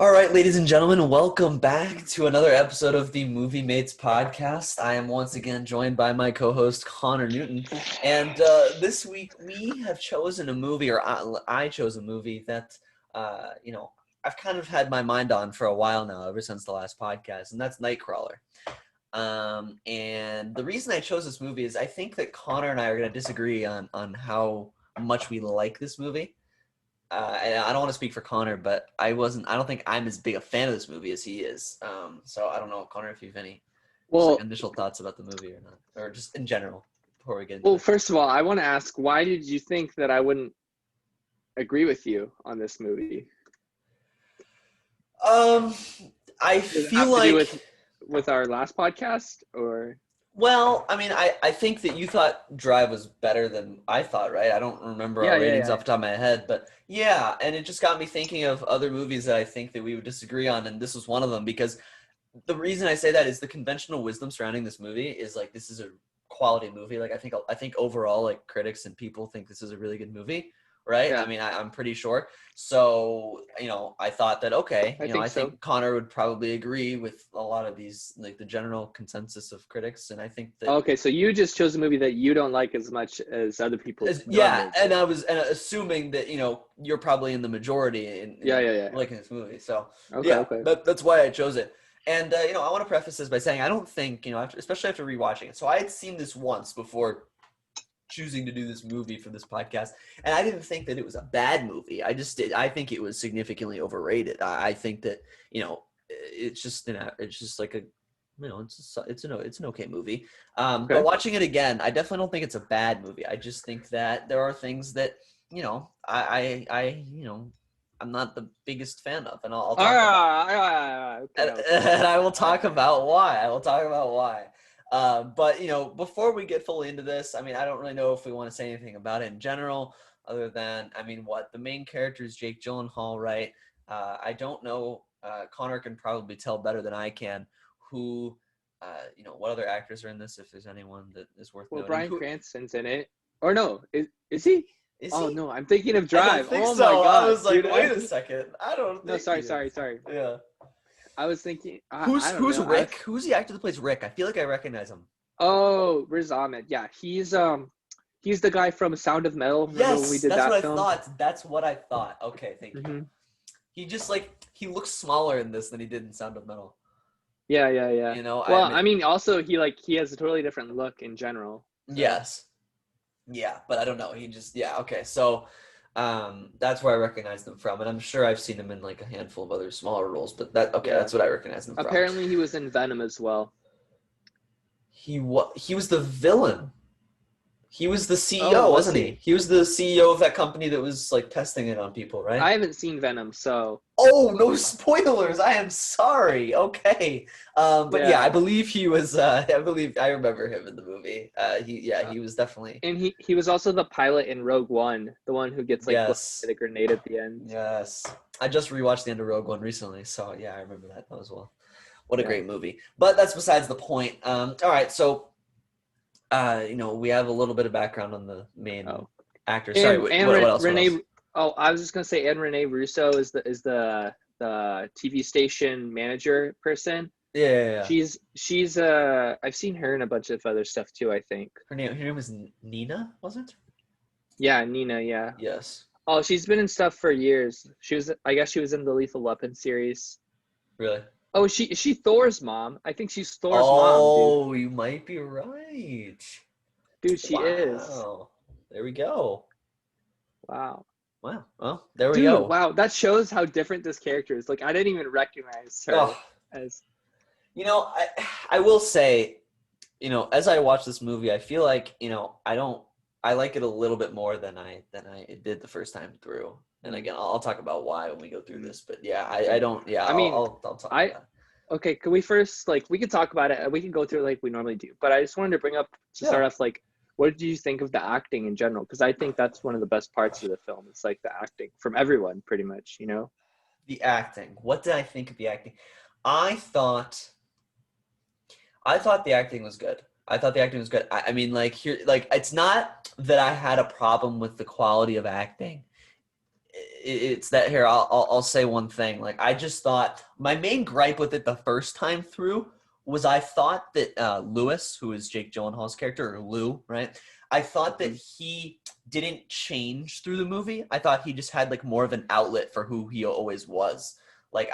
All right, ladies and gentlemen, welcome back to another episode of the Movie Mates podcast. I am once again joined by my co-host Connor Newton, and this week we have chosen a movie, or I chose a movie that I've kind of had my mind on for a while now, ever since the last podcast, and that's Nightcrawler. And the reason I chose this movie is I think that Connor and I are going to disagree on how much we like this movie. I don't want to speak for Connor, but I don't think I'm as big a fan of this movie as he is. So I don't know, Connor, if you have any initial thoughts about the movie or not, or just in general before we get into it. First of all, I want to ask, why did you think that I wouldn't agree with you on this movie? I feel like with our last podcast, or... Well, I mean, I think that you thought Drive was better than I thought, right? I don't remember our ratings off the top of my head, but yeah, and it just got me thinking of other movies that I think that we would disagree on, and this was one of them, because the reason I say that is the conventional wisdom surrounding this movie is like, this is a quality movie. Like, I think overall, like, critics and people think this is a really good movie, right? Yeah. I mean, I'm pretty sure. So, I thought that, okay, I think Connor would probably agree with a lot of these, like the general consensus of critics. And I think that... Okay, so you just chose a movie that you don't like as much as other people. Yeah, and I was assuming that, you're probably in the majority in liking this movie. So, okay. That's why I chose it. And, I want to preface this by saying I don't think, especially after rewatching it. So I had seen this once before choosing to do this movie for this podcast, and I didn't think that it was a bad movie. I think it was significantly overrated. I think that it's just like a it's an okay movie. But watching it again, I definitely don't think it's a bad movie. I just think that there are things that I'm not the biggest fan of, and I'll talk and I will talk about why. But before we get fully into this, I mean, I don't really know if we want to say anything about it in general, other than, the main character is Jake Gyllenhaal, right? I don't know. Connor can probably tell better than I can who, what other actors are in this, if there's anyone that is worth noting. Bryan Cranston's in it. Or no, is he? Is he? No, I'm thinking of Drive. I don't think so. My God, I was like, dude, wait a second. I don't. No, sorry. Yeah. I was thinking. Who's Rick? Who's the actor that plays Rick? I feel like I recognize him. Oh, Riz Ahmed. Yeah, he's the guy from Sound of Metal. Yes, when we did that's that what film? I thought. That's what I thought. Okay, thank you. Mm-hmm. He just he looks smaller in this than he did in Sound of Metal. Yeah. Well, also he has a totally different look in general. So. Yes. Yeah, but I don't know. He just okay. So, that's where I recognize them from, and I'm sure I've seen him in like a handful of other smaller roles. But that's what I recognize them from. Apparently, he was in Venom as well. He was the villain. He was the CEO, wasn't he? He was the CEO of that company that was like testing it on people, right? I haven't seen Venom, so. Oh, no spoilers! I am sorry. Okay, but I believe he was. I remember him in the movie. He was definitely. And he was also the pilot in Rogue One, the one who gets hit a grenade at the end. Yes, I just rewatched the end of Rogue One recently, so yeah, I remember that as well. What a great movie! But that's besides the point. All right, so. We have a little bit of background on the main actor. Sorry, what else? Renee. Oh, I was just gonna say, and Renee Russo is the TV station manager person. Yeah. She's I've seen her in a bunch of other stuff too. I think her name was Nina, wasn't it? Yeah, Nina. Yeah. Yes. Oh, she's been in stuff for years. I guess she was in the Lethal Weapon series. Really? Oh, is she Thor's mom? I think she's Thor's mom. Oh, you might be right. Dude, she is. There we go. Wow. Well, there we go. Wow, that shows how different this character is. Like, I didn't even recognize her as... I will say, as I watch this movie, I feel like, I like it a little bit more than I did the first time through. And again, I'll talk about why when we go through this. But I don't. Yeah, I'll talk about that. Okay, can we first we can talk about it. We can go through it like we normally do. But I just wanted to bring up start off what did you think of the acting in general? Because I think that's one of the best parts of the film. It's like the acting from everyone, pretty much. The acting. What did I think of the acting? I thought the acting was good. I mean, it's not that I had a problem with the quality of acting. it's that here. I'll say one thing. Like I just thought my main gripe with it the first time through was I thought that Lewis, who is Jake Gyllenhaal's character, or Lou, right? I thought that he didn't change through the movie. I thought he just had like more of an outlet for who he always was. Like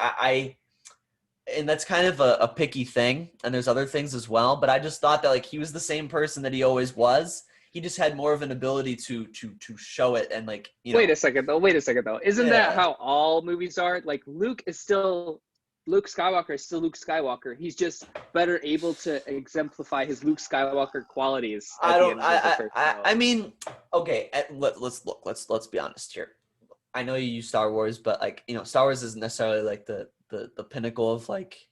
and that's kind of a picky thing, and there's other things as well. But I just thought that like he was the same person that he always was. He just had more of an ability to show it and like Wait a second though. Isn't that how all movies are? Like Luke Skywalker is still Luke Skywalker. He's just better able to exemplify his Luke Skywalker qualities. I mean, okay. Let's be honest here. I know you use Star Wars, but like Star Wars isn't necessarily like the pinnacle of like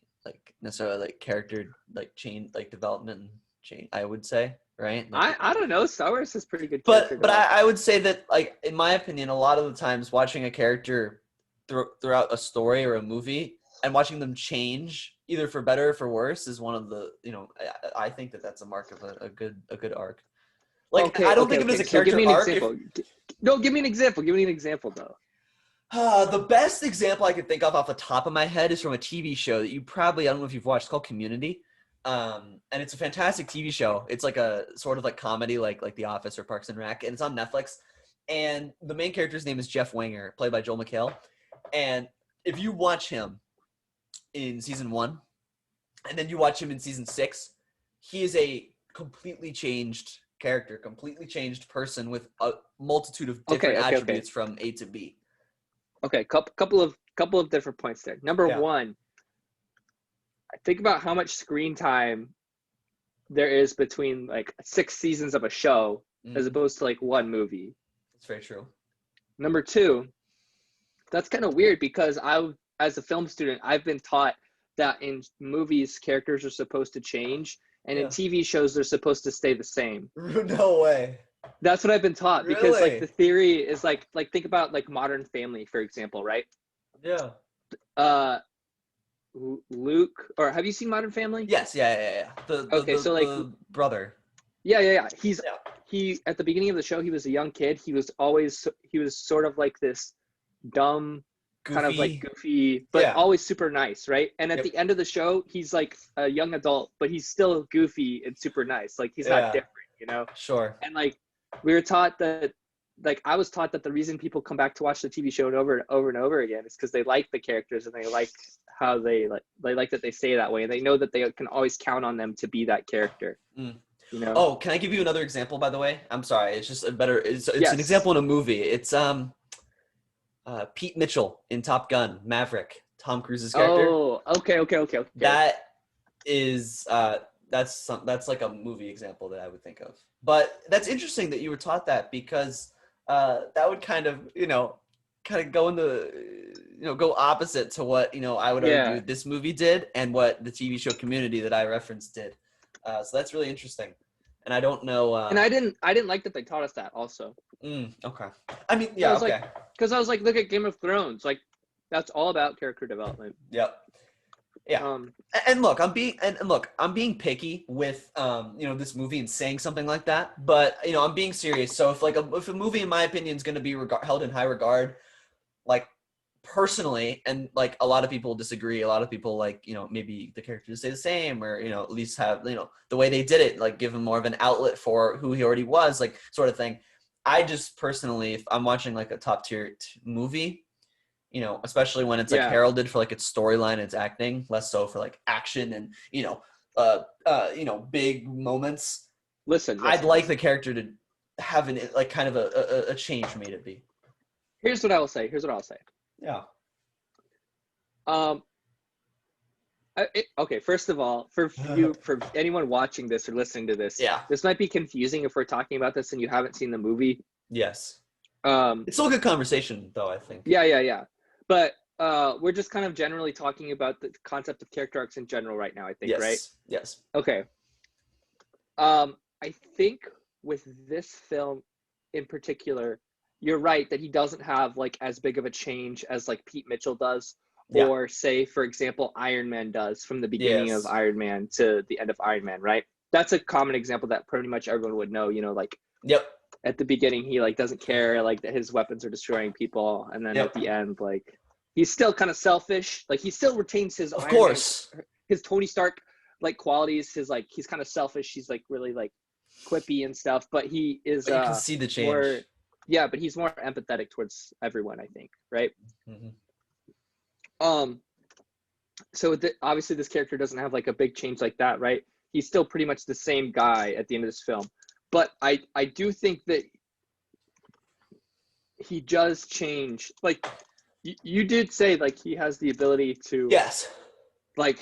necessarily like character like change like development and change. I would say. Right? Like, I don't know. Star Wars is pretty good. But I would say that, like, in my opinion, a lot of the times watching a character throughout a story or a movie and watching them change either for better or for worse is one of the, I think that's a mark of a good arc. Like, okay, I don't think of it as a character arc. No, give me an example. Give me an example, though. The best example I could think of off the top of my head is from a TV show that you probably, I don't know if you've watched, it's called Community. And it's a fantastic TV show. It's like a sort of like comedy, like The Office or Parks and Rec, and it's on Netflix. And the main character's name is Jeff Winger, played by Joel McHale. And if you watch him in season 1, and then you watch him in season 6, he is a completely changed character, completely changed person with a multitude of different attributes from A to B. Okay, couple of different points there. Number one. Think about how much screen time there is between like 6 seasons of a show as opposed to like one movie. That's very true. Number 2, that's kind of weird because as a film student, I've been taught that in movies, characters are supposed to change, and in TV shows, they're supposed to stay the same. No way. That's what I've been taught because like the theory is like think about like Modern Family, for example, right? Yeah. Luke, or have you seen Modern Family? Yes, yeah. The brother. Yeah. He at the beginning of the show, he was a young kid. He was sort of like this dumb, kind of like goofy, but always super nice, right? And at the end of the show, he's like a young adult, but he's still goofy and super nice. Like he's not different, Sure. And like we were taught that. Like I was taught that the reason people come back to watch the TV show over and over again is because they like the characters and they like how they like that they stay that way and they know that they can always count on them to be that character. Oh, can I give you another example, by the way? I'm sorry, it's just it's an example in a movie. It's Pete Mitchell in Top Gun Maverick, Tom Cruise's character. Oh, okay. That is that's like a movie example that I would think of. But that's interesting that you were taught that because that would kind of go into go opposite to what I would argue this movie did and what the TV show Community that I referenced did. So that's really interesting, and I don't know. And I didn't like that they taught us that also. Okay. I mean, yeah, okay. Because I was like, look at Game of Thrones, like that's all about character development. Yep. Yeah. And look, I'm being picky with this movie and saying something like that, but I'm being serious. So if a movie in my opinion is going to be held in high regard, like personally, and like a lot of people disagree, a lot of people like maybe the characters stay the same, or at least have the way they did it, like give him more of an outlet for who he already was, like sort of thing. I just personally, if I'm watching like a top tier movie, especially when it's like heralded for like its storyline, its acting, less so for like action and big moments. Listen, I'd like the character to have an like kind of a change for me to be. Here's what I will say. Yeah. Okay. First of all, for anyone watching this or listening to this, this might be confusing if we're talking about this and you haven't seen the movie. Yes. It's still a good conversation, though, I think. Yeah. But we're just kind of generally talking about the concept of character arcs in general right now, I think, right? Yes. Okay. I think with this film in particular, you're right that he doesn't have like as big of a change as like Pete Mitchell does, or say, for example, Iron Man does from the beginning of Iron Man to the end of Iron Man, right? That's a common example that pretty much everyone would know, like. Yep. at the beginning he like doesn't care like that his weapons are destroying people, and then at the end like he's still kind of selfish. Like he still retains his of Iron course Man, his Tony Stark like qualities. His like he's kind of selfish. He's like really like quippy and stuff, but he is but you can see the change. more, yeah, but he's more empathetic towards everyone, I think, right? So obviously this character doesn't have like a big change like that, right? He's still pretty much the same guy at the end of this film, but I do think that he does change. Like you did say, like he has the ability to like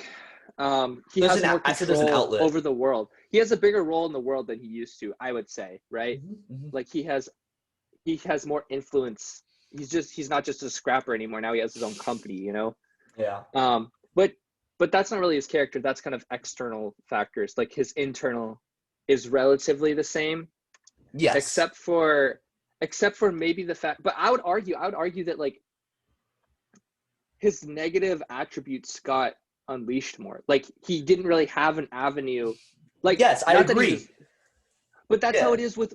he has more control over the world. He has a bigger role in the world than he used to, I would say, right? Like he has more influence. He's not just a scrapper anymore. Now he has his own company, you know? Yeah. But that's not really his character. That's kind of external factors. Like his internal is relatively the same. Yes. Except for maybe the fact, but I would argue that like his negative attributes got unleashed more. Like he didn't really have an avenue. Like yes, I agree. But that's how it is with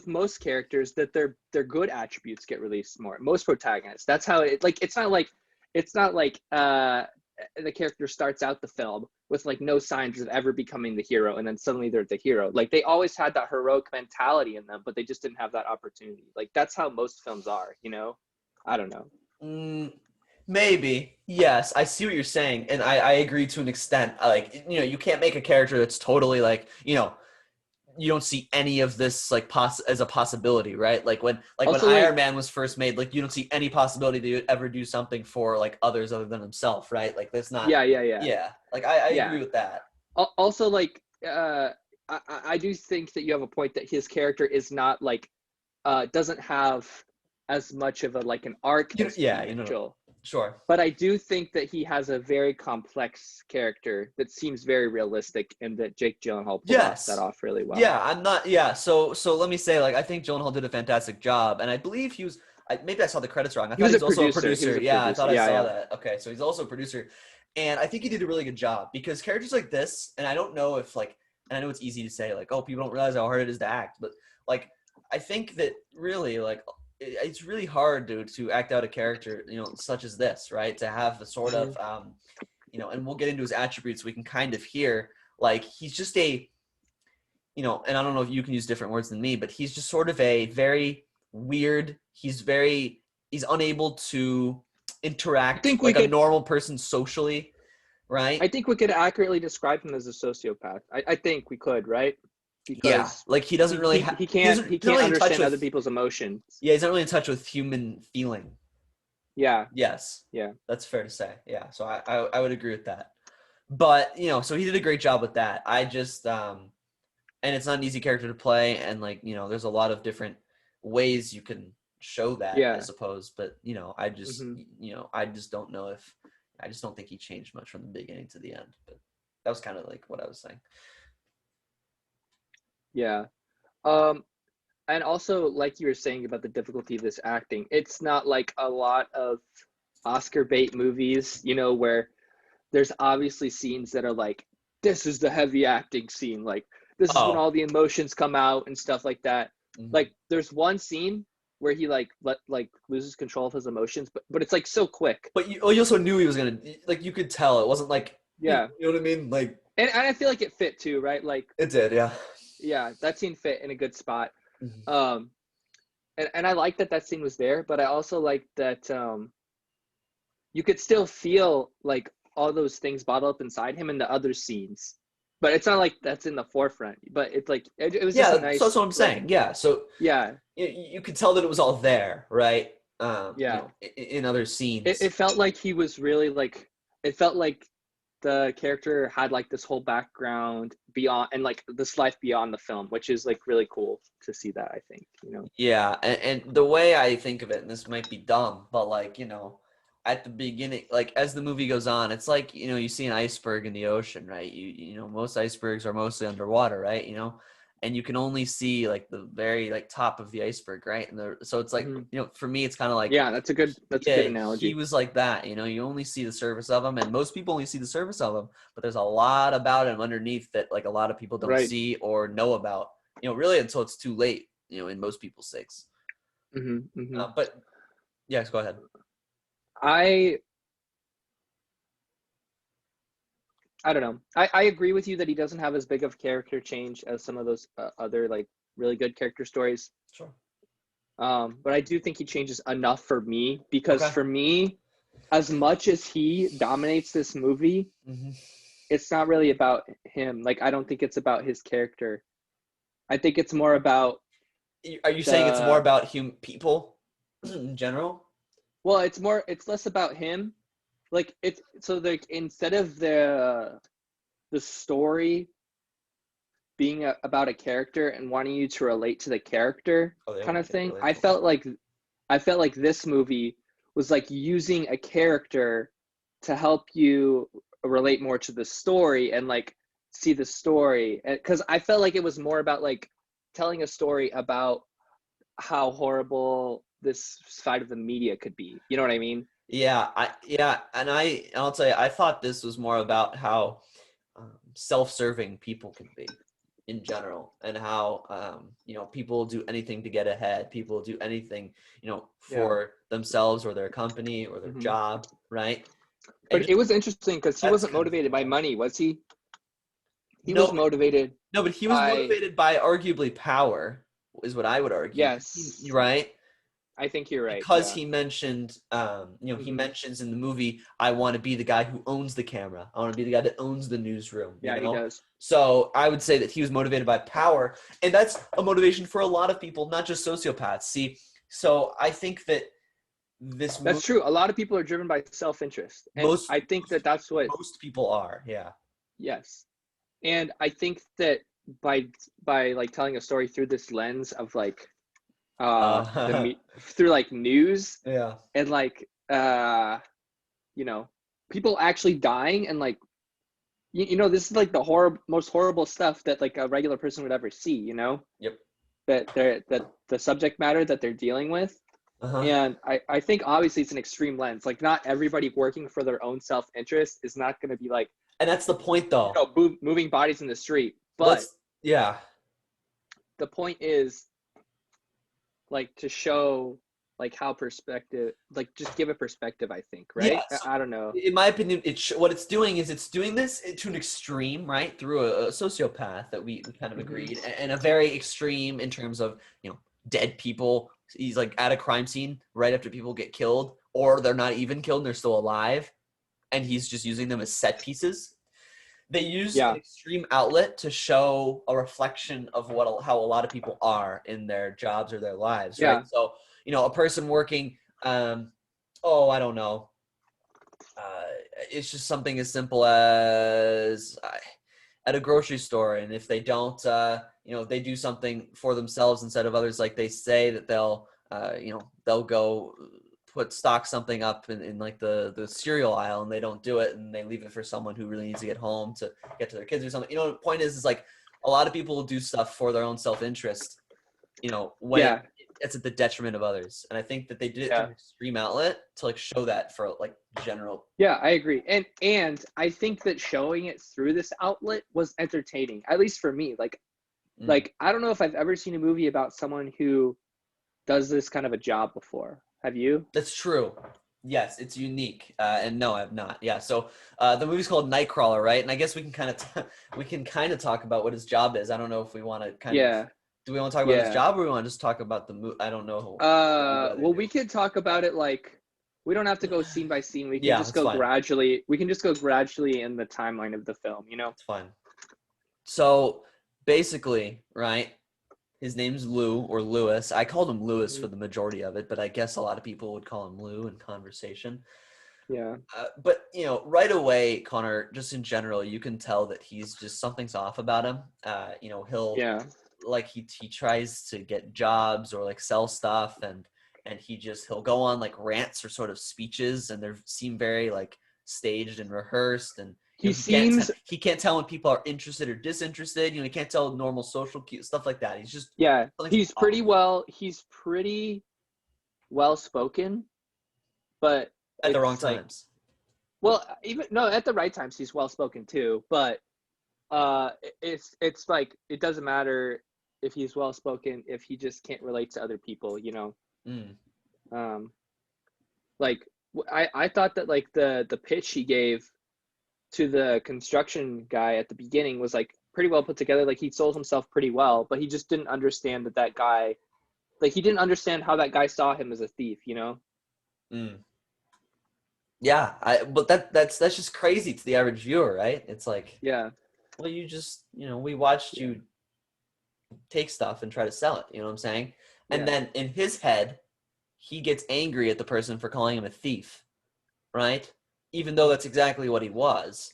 most characters, that their good attributes get released more. Most protagonists. That's how it like it's not like the character starts out the film with like no signs of ever becoming the hero, and then suddenly they're the hero. Like they always had that heroic mentality in them, but they just didn't have that opportunity. Like that's how most films are, you know? I don't know. Maybe. Yes, I see what you're saying, and I agree to an extent. Like, you know, you can't make a character that's totally like, you know, you don't see any of this like as a possibility, right? Like when Iron Man was first made, like you don't see any possibility that he would ever do something for like others other than himself, right? Like that's not. Yeah. Like I agree with that. Also, like I do think that you have a point that his character is not like doesn't have as much of a like an arc as Joel. Sure. But I do think that he has a very complex character that seems very realistic, and that Jake Gyllenhaal pulled that off really well. Yeah, I'm not. Yeah, so let me say, like, I think Gyllenhaal did a fantastic job, and I believe he was. Maybe I saw the credits wrong. I thought he was also a producer. Yeah, I thought I saw that. Okay, so he's also a producer, and I think he did a really good job, because characters like this, and I don't know if like, and I know it's easy to say like, oh, people don't realize how hard it is to act, but like, I think that really like. It's really hard to act out a character, you know, such as this, right? To have the sort of, you know, and we'll get into his attributes. We can kind of hear, like, he's just a, you know, and I don't know if you can use different words than me, but he's just sort of a very weird, he's unable to interact like a normal person socially, right? I think we could accurately describe him as a sociopath. I think we could, right? Because like he doesn't really he can't understand other people's emotions. Yeah, he's not really in touch with human feeling. Yeah. Yes. Yeah. That's fair to say. Yeah. So I would agree with that. But, you know, so he did a great job with that. I just and it's not an easy character to play, and like, you know, there's a lot of different ways you can show that, I suppose. But, you know, I just you know, I just don't think he changed much from the beginning to the end. But that was kind of like what I was saying. Yeah. And also, like you were saying about the difficulty of this acting, it's not like a lot of Oscar bait movies, you know, where there's obviously scenes that are like, this is the heavy acting scene, like this is when all the emotions come out and stuff like that. Like there's one scene where he like loses control of his emotions, but it's like so quick. But you also knew he was gonna, like, you could tell it wasn't like, you know what I mean, like. And I feel like it fit too, right? Like it did, yeah. Yeah, that scene fit in a good spot. And I like that scene was there, but I also like that you could still feel like all those things bottled up inside him in the other scenes. But it's not like that's in the forefront. But it's like it was just a nice. So that's what I'm saying. Yeah. So you could tell that it was all there, right? You know, in other scenes. It felt like he was really like. It felt like the character had like this whole background beyond, and like this life beyond the film, which is like really cool to see that, I think, you know? Yeah. And the way I think of it, and this might be dumb, but like, you know, at the beginning, like as the movie goes on, it's like, you know, you see an iceberg in the ocean, right? You know, most icebergs are mostly underwater, right? You know, and you can only see like the very like top of the iceberg, right? And so it's like, you know, for me, it's kind of like, that's a good analogy. He was like that, you know, you only see the surface of him, and most people only see the surface of him, but there's a lot about him underneath that like a lot of people don't see or know about, you know, really until it's too late, in most people's sakes. Mm-hmm. But yes, go ahead. I don't know. I agree with you that he doesn't have as big of character change as some of those other like really good character stories. Sure. But I do think he changes enough for me, because Okay. for me, as much as he dominates this movie, it's not really about him. Like, I don't think it's about his character. I think it's more about. Are you saying it's more about people in general? Well, it's less about him. Like, like instead of the story being about a character and wanting you to relate to the character kind of thing, I felt like this movie was like using a character to help you relate more to the story and like see the story, because I felt like it was more about like telling a story about how horrible this side of the media could be. You know what I mean? Yeah, and I'll tell you, I thought this was more about how self-serving people can be in general, and how people do anything to get ahead. People do anything for themselves or their company or their job, right? But it was interesting because he wasn't motivated by money, was he? He was motivated. No, but he was motivated by arguably power, is what I would argue. Yes. Right? I think you're right. Because he mentioned, he mentions in the movie, I want to be the guy who owns the camera. I want to be the guy that owns the newsroom. Yeah, he does. So I would say that he was motivated by power. And that's a motivation for a lot of people, not just sociopaths. See, so I think that that's true. A lot of people are driven by self-interest. And I think that's what most people are. Yeah. Yes. And I think that by like telling a story through this lens of like through like news, yeah, and like people actually dying, and like this is like the most horrible stuff that like a regular person would ever see. Yep. That the subject matter that they're dealing with. And I think obviously it's an extreme lens. Like, not everybody working for their own self-interest is not going to be like. And that's the point, though. Moving bodies in the street. But yeah, the point is, like, to show like how perspective, like, just give a perspective. I think, right? Yeah, so I don't know. In my opinion, what it's doing is it's doing this to an extreme, right? Through a sociopath that we kind of agreed, and a very extreme in terms of dead people. He's like at a crime scene right after people get killed, or they're not even killed and they're still alive, and he's just using them as set pieces. They use an extreme outlet to show a reflection of how a lot of people are in their jobs or their lives, right? So, a person working, I don't know. It's just something as simple as at a grocery store, and if they don't, they do something for themselves instead of others. Like, they say that they'll go stock something up in like the cereal aisle, and they don't do it, and they leave it for someone who really needs to get home to get to their kids or something. The point is like a lot of people will do stuff for their own self-interest, when it's at the detriment of others. And I think that they did it through an extreme outlet to like show that for like general. Yeah, I agree. And I think that showing it through this outlet was entertaining, at least for me. Like I don't know if I've ever seen a movie about someone who does this kind of a job before. Have you? That's true. Yes, it's unique. And no, I've not. Yeah. So the movie's called Nightcrawler, right? And I guess we can kind of talk about what his job is. I don't know if we want to kind of. Do we want to talk about his job, or we want to just talk about the movie? I don't know. Well, we could talk about it like. We don't have to go scene by scene. We can just go gradually. We can just go gradually in the timeline of the film. It's fine. So basically, right? His name's Lou, or Lewis. I called him Lewis for the majority of it, but I guess a lot of people would call him Lou in conversation. Yeah. But right away, Connor, just in general, you can tell that he's just something's off about him. He'll like he tries to get jobs or like sell stuff, and he'll go on like rants or sort of speeches, and they seem very like staged and rehearsed, and he can't tell when people are interested or disinterested. He can't tell normal social stuff like that. He's just he's pretty well spoken, but at the wrong times. Well, at the right times he's well spoken too, but it's like it doesn't matter if he's well spoken, if he just can't relate to other people, you know. Like I thought that like the pitch he gave to the construction guy at the beginning was like pretty well put together. Like he sold himself pretty well, but he just didn't understand that guy, like he didn't understand how that guy saw him as a thief, you know. Yeah, but that's just crazy to the average viewer, right? It's like, Yeah, well, you just, we watched you take stuff and try to sell it, you know what I'm saying? And then in his head, he gets angry at the person for calling him a thief, right? Even though that's exactly what he was,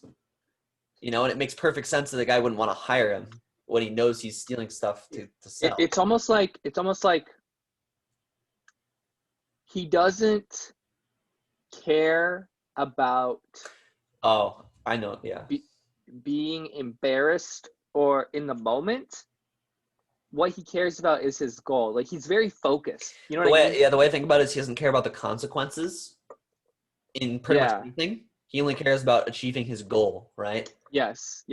and it makes perfect sense that the guy wouldn't want to hire him when he knows he's stealing stuff to sell. It's almost like he doesn't care about I know, yeah. Being embarrassed or in the moment. What he cares about is his goal. Like he's very focused. You know what I mean? Yeah, the way I think about it is he doesn't care about the consequences in pretty much anything. He only cares about achieving his goal, right? Yes.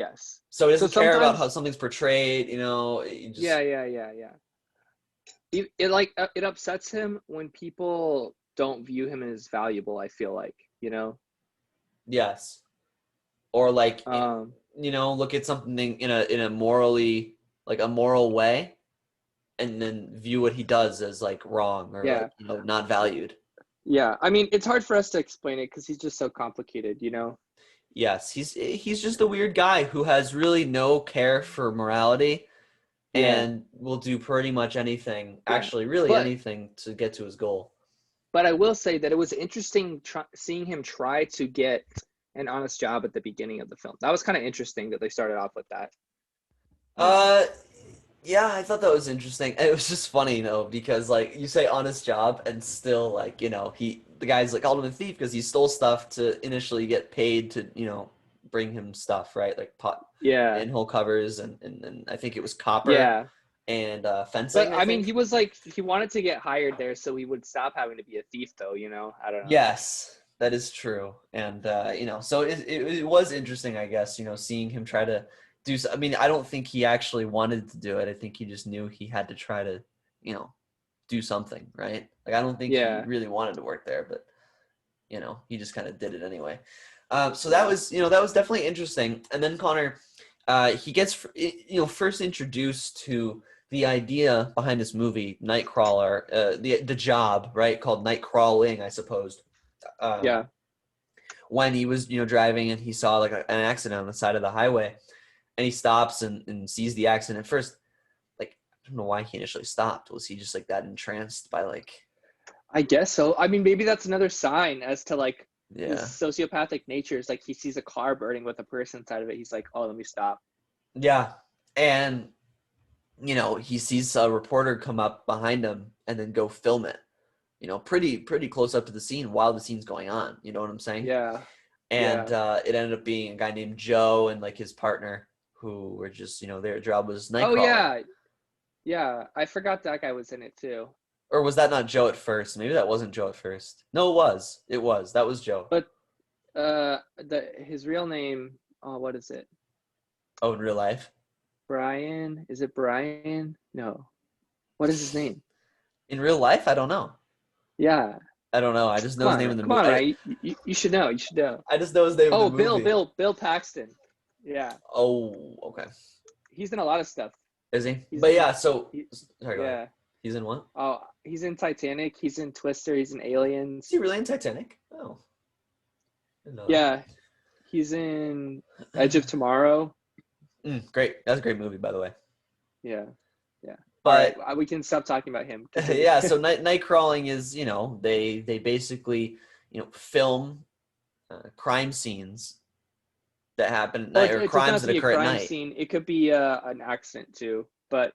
So he doesn't care about how something's portrayed, Just... Yeah. It upsets him when people don't view him as valuable, I feel like, Yes. Or like, look at something in a morally, like a moral way, and then view what he does as like wrong or like, not valued. Yeah, I mean, it's hard for us to explain it because he's just so complicated, Yes, he's just a weird guy who has really no care for morality and will do pretty much anything, actually really anything to get to his goal. But I will say that it was interesting seeing him try to get an honest job at the beginning of the film. That was kind of interesting that they started off with that. Yeah, I thought that was interesting. It was just funny, because like you say honest job and still like, the guy's like called him a thief because he stole stuff to initially get paid to, bring him stuff, right? Like pot manhole covers and I think it was copper and fencing. But I mean, he was like, he wanted to get hired there so he would stop having to be a thief though, I don't know. Yes, that is true. And, so it was interesting, I guess, seeing him try to do so. I mean, I don't think he actually wanted to do it. I think he just knew he had to try to, do something, right? Like, I don't think he really wanted to work there, but, he just kind of did it anyway. So that was definitely interesting. And then Connor, he gets, first introduced to the idea behind this movie, Nightcrawler, the job, right? Called Nightcrawling, I suppose. When he was, driving and he saw like an accident on the side of the highway. And he stops and sees the accident. At first, like, I don't know why he initially stopped. Was he just like that entranced by like? I guess so. I mean, maybe that's another sign as to like his sociopathic nature. Is like he sees a car burning with a person inside of it. He's like, oh, let me stop. Yeah, and he sees a reporter come up behind him and then go film it. Pretty close up to the scene while the scene's going on. You know what I'm saying? Yeah. And it ended up being a guy named Joe and like his partner, who were just, their job was Nightcrawler. Oh, yeah. I forgot that guy was in it, too. Or was that not Joe at first? Maybe that wasn't Joe at first. No, it was. It was. That was Joe. But his real name, what is it? Oh, in real life? Brian? Is it Brian? No. What is his name? In real life? I don't know. Yeah. I don't know. I just know his name in the movie. Come on, right? You should know. You should know. I just know his name in the movie. Bill Paxton. Yeah. Oh, okay. He's in a lot of stuff. Is he? Sorry, go ahead. He's in what? Oh, he's in Titanic. He's in Twister. He's in Aliens. Is he really in Titanic? Oh. Yeah. He's in Edge of Tomorrow. Great. That's a great movie, by the way. Yeah. But right, we can stop talking about him. Yeah, so Nightcrawling is, they basically, film crime scenes that happen at night, or crimes that occur at night. Scene. It could be an accident too, but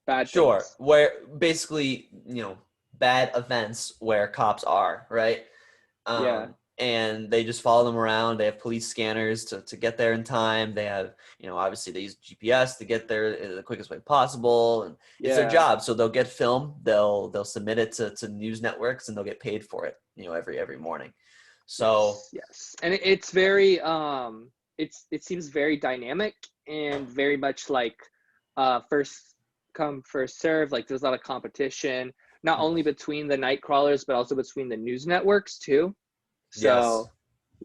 bad things. Where basically, bad events where cops are, right? And they just follow them around. They have police scanners to get there in time. They have, obviously they use GPS to get there the quickest way possible. And it's their job. So they'll get film. They'll submit it to news networks and they'll get paid for it, every morning. So yes. And it's very it seems very dynamic and very much like first come, first serve. Like there's a lot of competition, not only between the Nightcrawlers, but also between the news networks too. So, yes.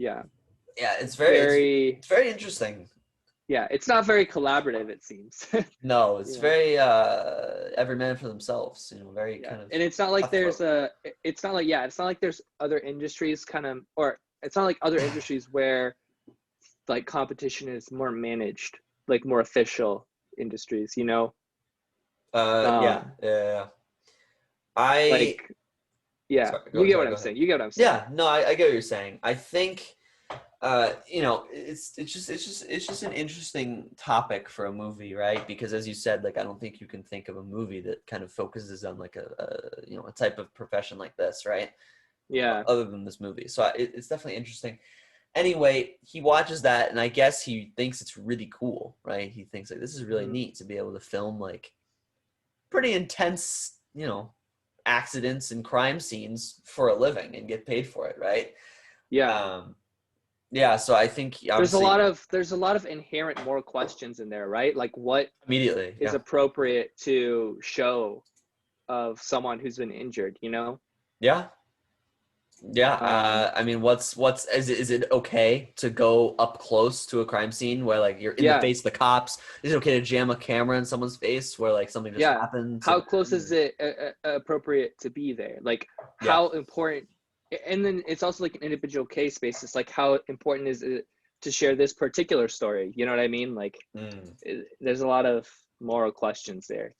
yeah, Yeah, it's very interesting. Yeah, it's not very collaborative, it seems. No, it's Yeah. very every man for themselves, very Yeah. kind of And it's not like cutthroat. it's not like there's other industries kind of, or it's not like other industries where like competition is more managed, like more official industries, Yeah, Um, yeah. I like, yeah, sorry, you get what go I'm ahead. saying. You get what I'm saying. Yeah, no, I get what you're saying. I think it's just an interesting topic for a movie, right? Because as you said, like I don't think you can think of a movie that kind of focuses on like a type of profession like this, right? Yeah. Other than this movie. So it's definitely interesting. Anyway, he watches that and I guess he thinks it's really cool, right? He thinks like this is really Mhm. neat to be able to film like pretty intense, accidents and crime scenes for a living and get paid for it, right? Yeah. Um, yeah, so I think There's obviously a lot of inherent moral questions in there, right? Like what immediately, is yeah, appropriate to show of someone who's been injured, yeah, yeah. Um, I mean, what's is it okay to go up close to a crime scene where like you're in the yeah, face of the cops? Is it okay to jam a camera in someone's face where like something just yeah. happened to How close them? is it appropriate to be there? Like Yeah, how important, and then it's also like an individual case basis, like how important is it to share this particular story? You know what I mean? Like mm. there's a lot of moral questions there.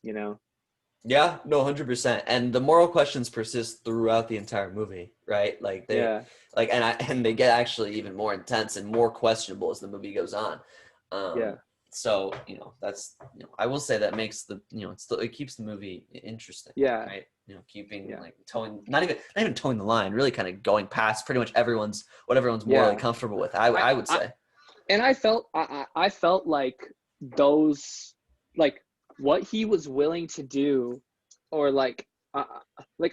Yeah, no, 100%. And the moral questions persist throughout the entire movie, right? Like Yeah, and they get actually even more intense and more questionable as the movie goes on. yeah, So, that's, I will say that makes it keeps the movie interesting, yeah, right? Keeping yeah, like towing, not even towing the line, really kind of going past pretty much what everyone's morally yeah. comfortable with. I, I would I say. and I felt like those, like what he was willing to do, or like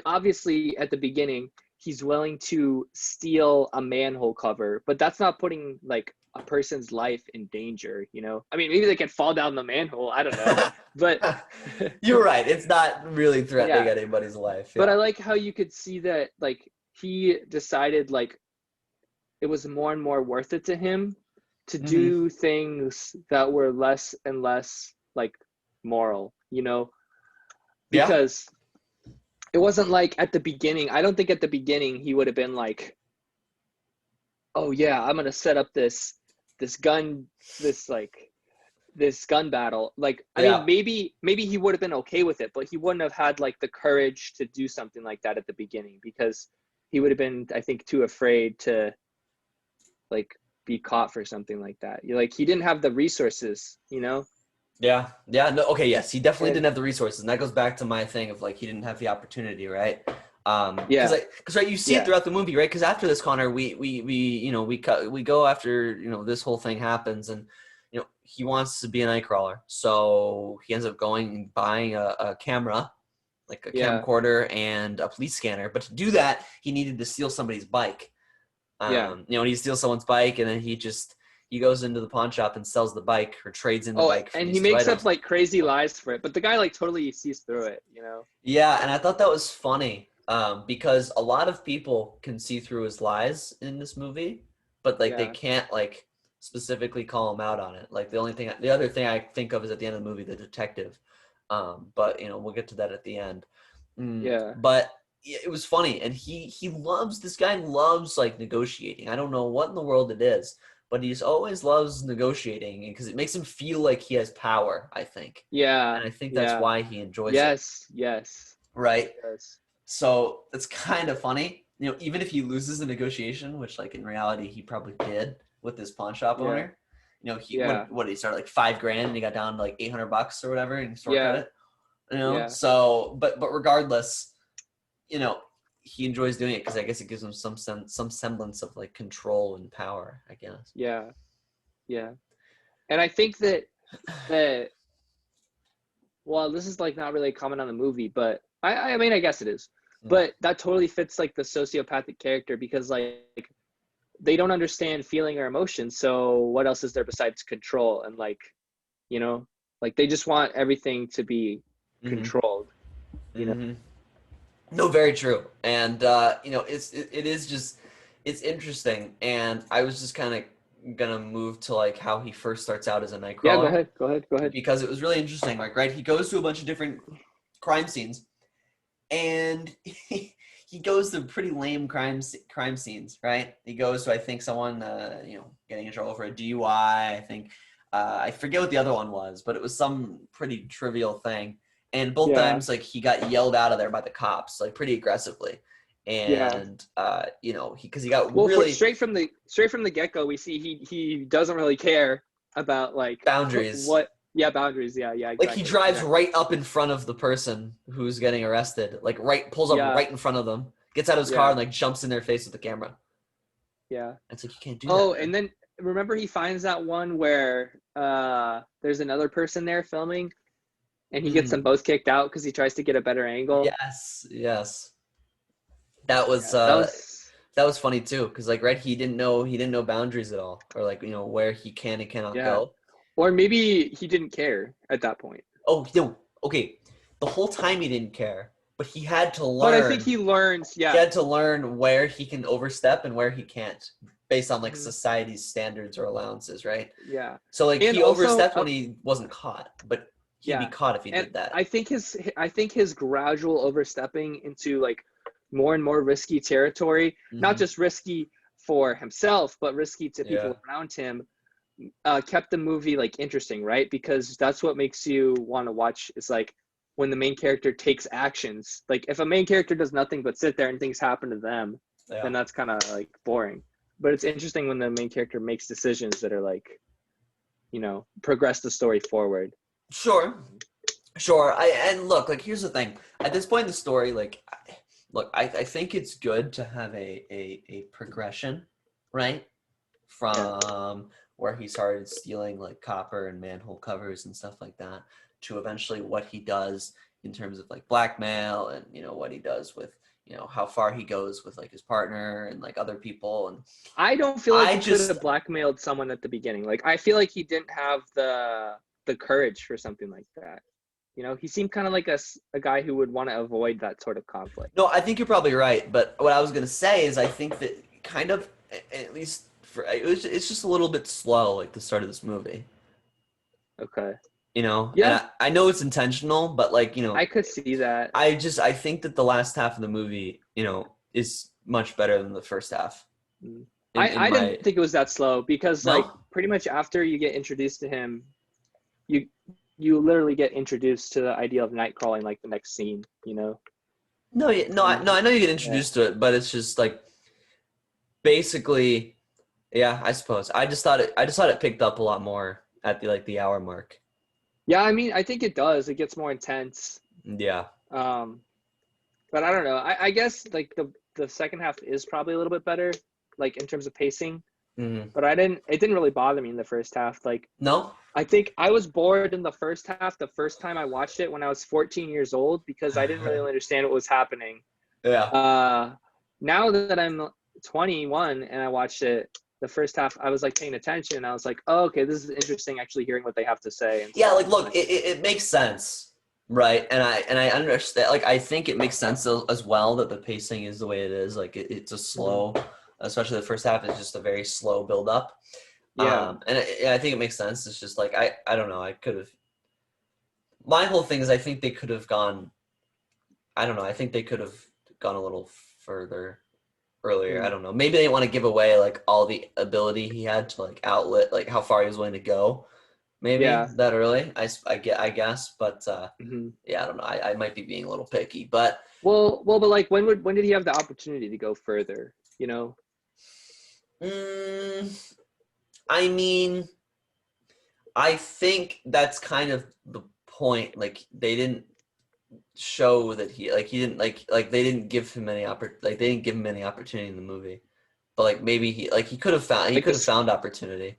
obviously at the beginning he's willing to steal a manhole cover, but that's not putting like a person's life in danger. I mean, maybe they can fall down the manhole, I don't know, but You're right. It's not really threatening yeah. anybody's life. But I Yeah. like how you could see that like he decided like it was more and more worth it to him to Hmm. do things that were less and less like moral, Yeah. because it wasn't like at the beginning. I don't think at the beginning he would have been like, oh yeah, I'm gonna set up this gun this like this gun battle. Like I mean, Yeah. maybe he would have been okay with it, but he wouldn't have had like the courage to do something like that at the beginning, because he would have been, I think, too afraid to like be caught for something like that. Like he didn't have the resources. Yeah. Yeah. No. Okay. Yes, he definitely And didn't have the resources, and that goes back to my thing of like he didn't have the opportunity, right? yeah, Because right, you see it yeah, throughout the movie, right? Because after this, Connor, we go after this whole thing happens, and he wants to be a Nightcrawler, so he ends up going and buying a camera, like a yeah, camcorder and a police scanner. But to do that, he needed to steal somebody's bike. yeah. He steals someone's bike, and then he goes into the pawn shop and sells the bike or trades in the Oh, bike for and he these two makes up items. like crazy lies for it, but the guy like totally sees through it. Yeah, and I thought that was funny because a lot of people can see through his lies in this movie, but like they Yeah, can't like specifically call him out on it. Like the other thing I think of is at the end of the movie, the detective. But we'll get to that at the end. yeah, But yeah, it was funny, and he loves this guy loves like negotiating. I don't know what in the world it is, but he's always loves negotiating because it makes him feel like he has power, I think. yeah, And I think that's yeah. why he enjoys it, Yes, yes. right? Yes. So it's kind of funny, even if he loses the negotiation, which like in reality he probably did with this pawn shop Yeah, owner. He yeah, what did he start like $5,000 and he got down to like $800 or whatever in store yeah, credit. yeah, So but regardless, you know, he enjoys doing it because I guess it gives him some semblance of like control and power, I guess. yeah, yeah. And I think that well, this is like not really a comment on the movie, but I mean I guess it is. Mm. But that totally fits like the sociopathic character, because like they don't understand feeling or emotion. So what else is there besides control? And like, you know, like they just want everything to be controlled. You know. Mm-hmm. No, very true. And it is just it's interesting. And I was just kind of gonna move to like how he first starts out as a Yeah, go Nightcrawler ahead. Go ahead. Go ahead. because it was really interesting. Like, right, he goes to a bunch of different crime scenes, and he goes to pretty lame crime scenes. Right, he goes to I think someone getting in trouble for a DUI. I think I forget what the other one was, but it was some pretty trivial thing. And both Yeah. times, like, he got yelled out of there by the cops, like, pretty aggressively. And because he got really straight from the get-go, we see he doesn't really care about like boundaries. Boundaries. Yeah, exactly. Like, he drives right up in front of the person who's getting arrested, like pulls up right in front of them, gets out of his car and like jumps in their face with the camera. Yeah. It's like, you can't do that. Oh, and then remember he finds that one where there's another person there filming, and he gets them both kicked out because he tries to get a better angle. Yes. That was funny too, because like, right, he didn't know boundaries at all, or like, where he can and cannot go. Or maybe he didn't care at that point. Oh no, okay. The whole time he didn't care, but he had to learn. But I think he learns. Yeah, he had to learn where he can overstep and where he can't, based on like society's standards or allowances, right? Yeah. So like, he overstepped when he wasn't caught, but he'd be caught if he did that. I think his gradual overstepping into like more and more risky territory, not just risky for himself, but risky to people around him, kept the movie like interesting, right? Because that's what makes you want to watch. Is like when the main character takes actions. Like, if a main character does nothing but sit there and things happen to them, then that's kind of like boring. But it's interesting when the main character makes decisions that are like, progress the story forward. Sure. And look, like, here's the thing. At this point in the story, like, I think it's good to have a progression, right? From where he started stealing like copper and manhole covers and stuff like that, to eventually what he does in terms of like blackmail, and what he does with how far he goes with like his partner and like other people. And I don't feel like he could have blackmailed someone at the beginning. Like, I feel like he didn't have the courage for something like that. He seemed kind of like a guy who would want to avoid that sort of conflict. No, I think you're probably right. But what I was going to say is, I think that kind of, at least it's just a little bit slow, like the start of this movie. Okay. Yeah. And I know it's intentional, but like, I could see that. I think that the last half of the movie, is much better than the first half. I didn't think it was that slow, because like pretty much after you get introduced to him, you literally get introduced to the idea of night crawling like the next scene, No, I know you get introduced to it, but it's just like, basically, I suppose I just thought it picked up a lot more at the hour mark. Yeah, I mean, I think it does. It gets more intense. Yeah. But I don't know. I guess like the second half is probably a little bit better, like in terms of pacing. But it didn't really bother me in the first half. Like, no, I think I was bored in the first half the first time I watched it when I was 14 years old, because I didn't really understand what was happening. Yeah. Now that I'm 21 and I watched it, the first half, I was like paying attention, and I was like, oh, okay, this is interesting, actually hearing what they have to say. And like, look, it makes sense, right? And I understand. Like, I think it makes sense as well that the pacing is the way it is. Like, it's a slow, especially the first half is just a very slow build up. Yeah. And I think it makes sense. It's just like, I don't know. My whole thing is, I think they could have gone. I don't know. I think they could have gone a little further earlier. I don't know. Maybe they want to give away like all the ability he had to like outlet, like how far he was willing to go. Maybe that early. I guess, but I don't know. I might be being a little picky, but but like when did he have the opportunity to go further? I mean, I think that's kind of the point. Like, they didn't show that he didn't they didn't give him any opportunity in the movie, but like maybe he could have found opportunity.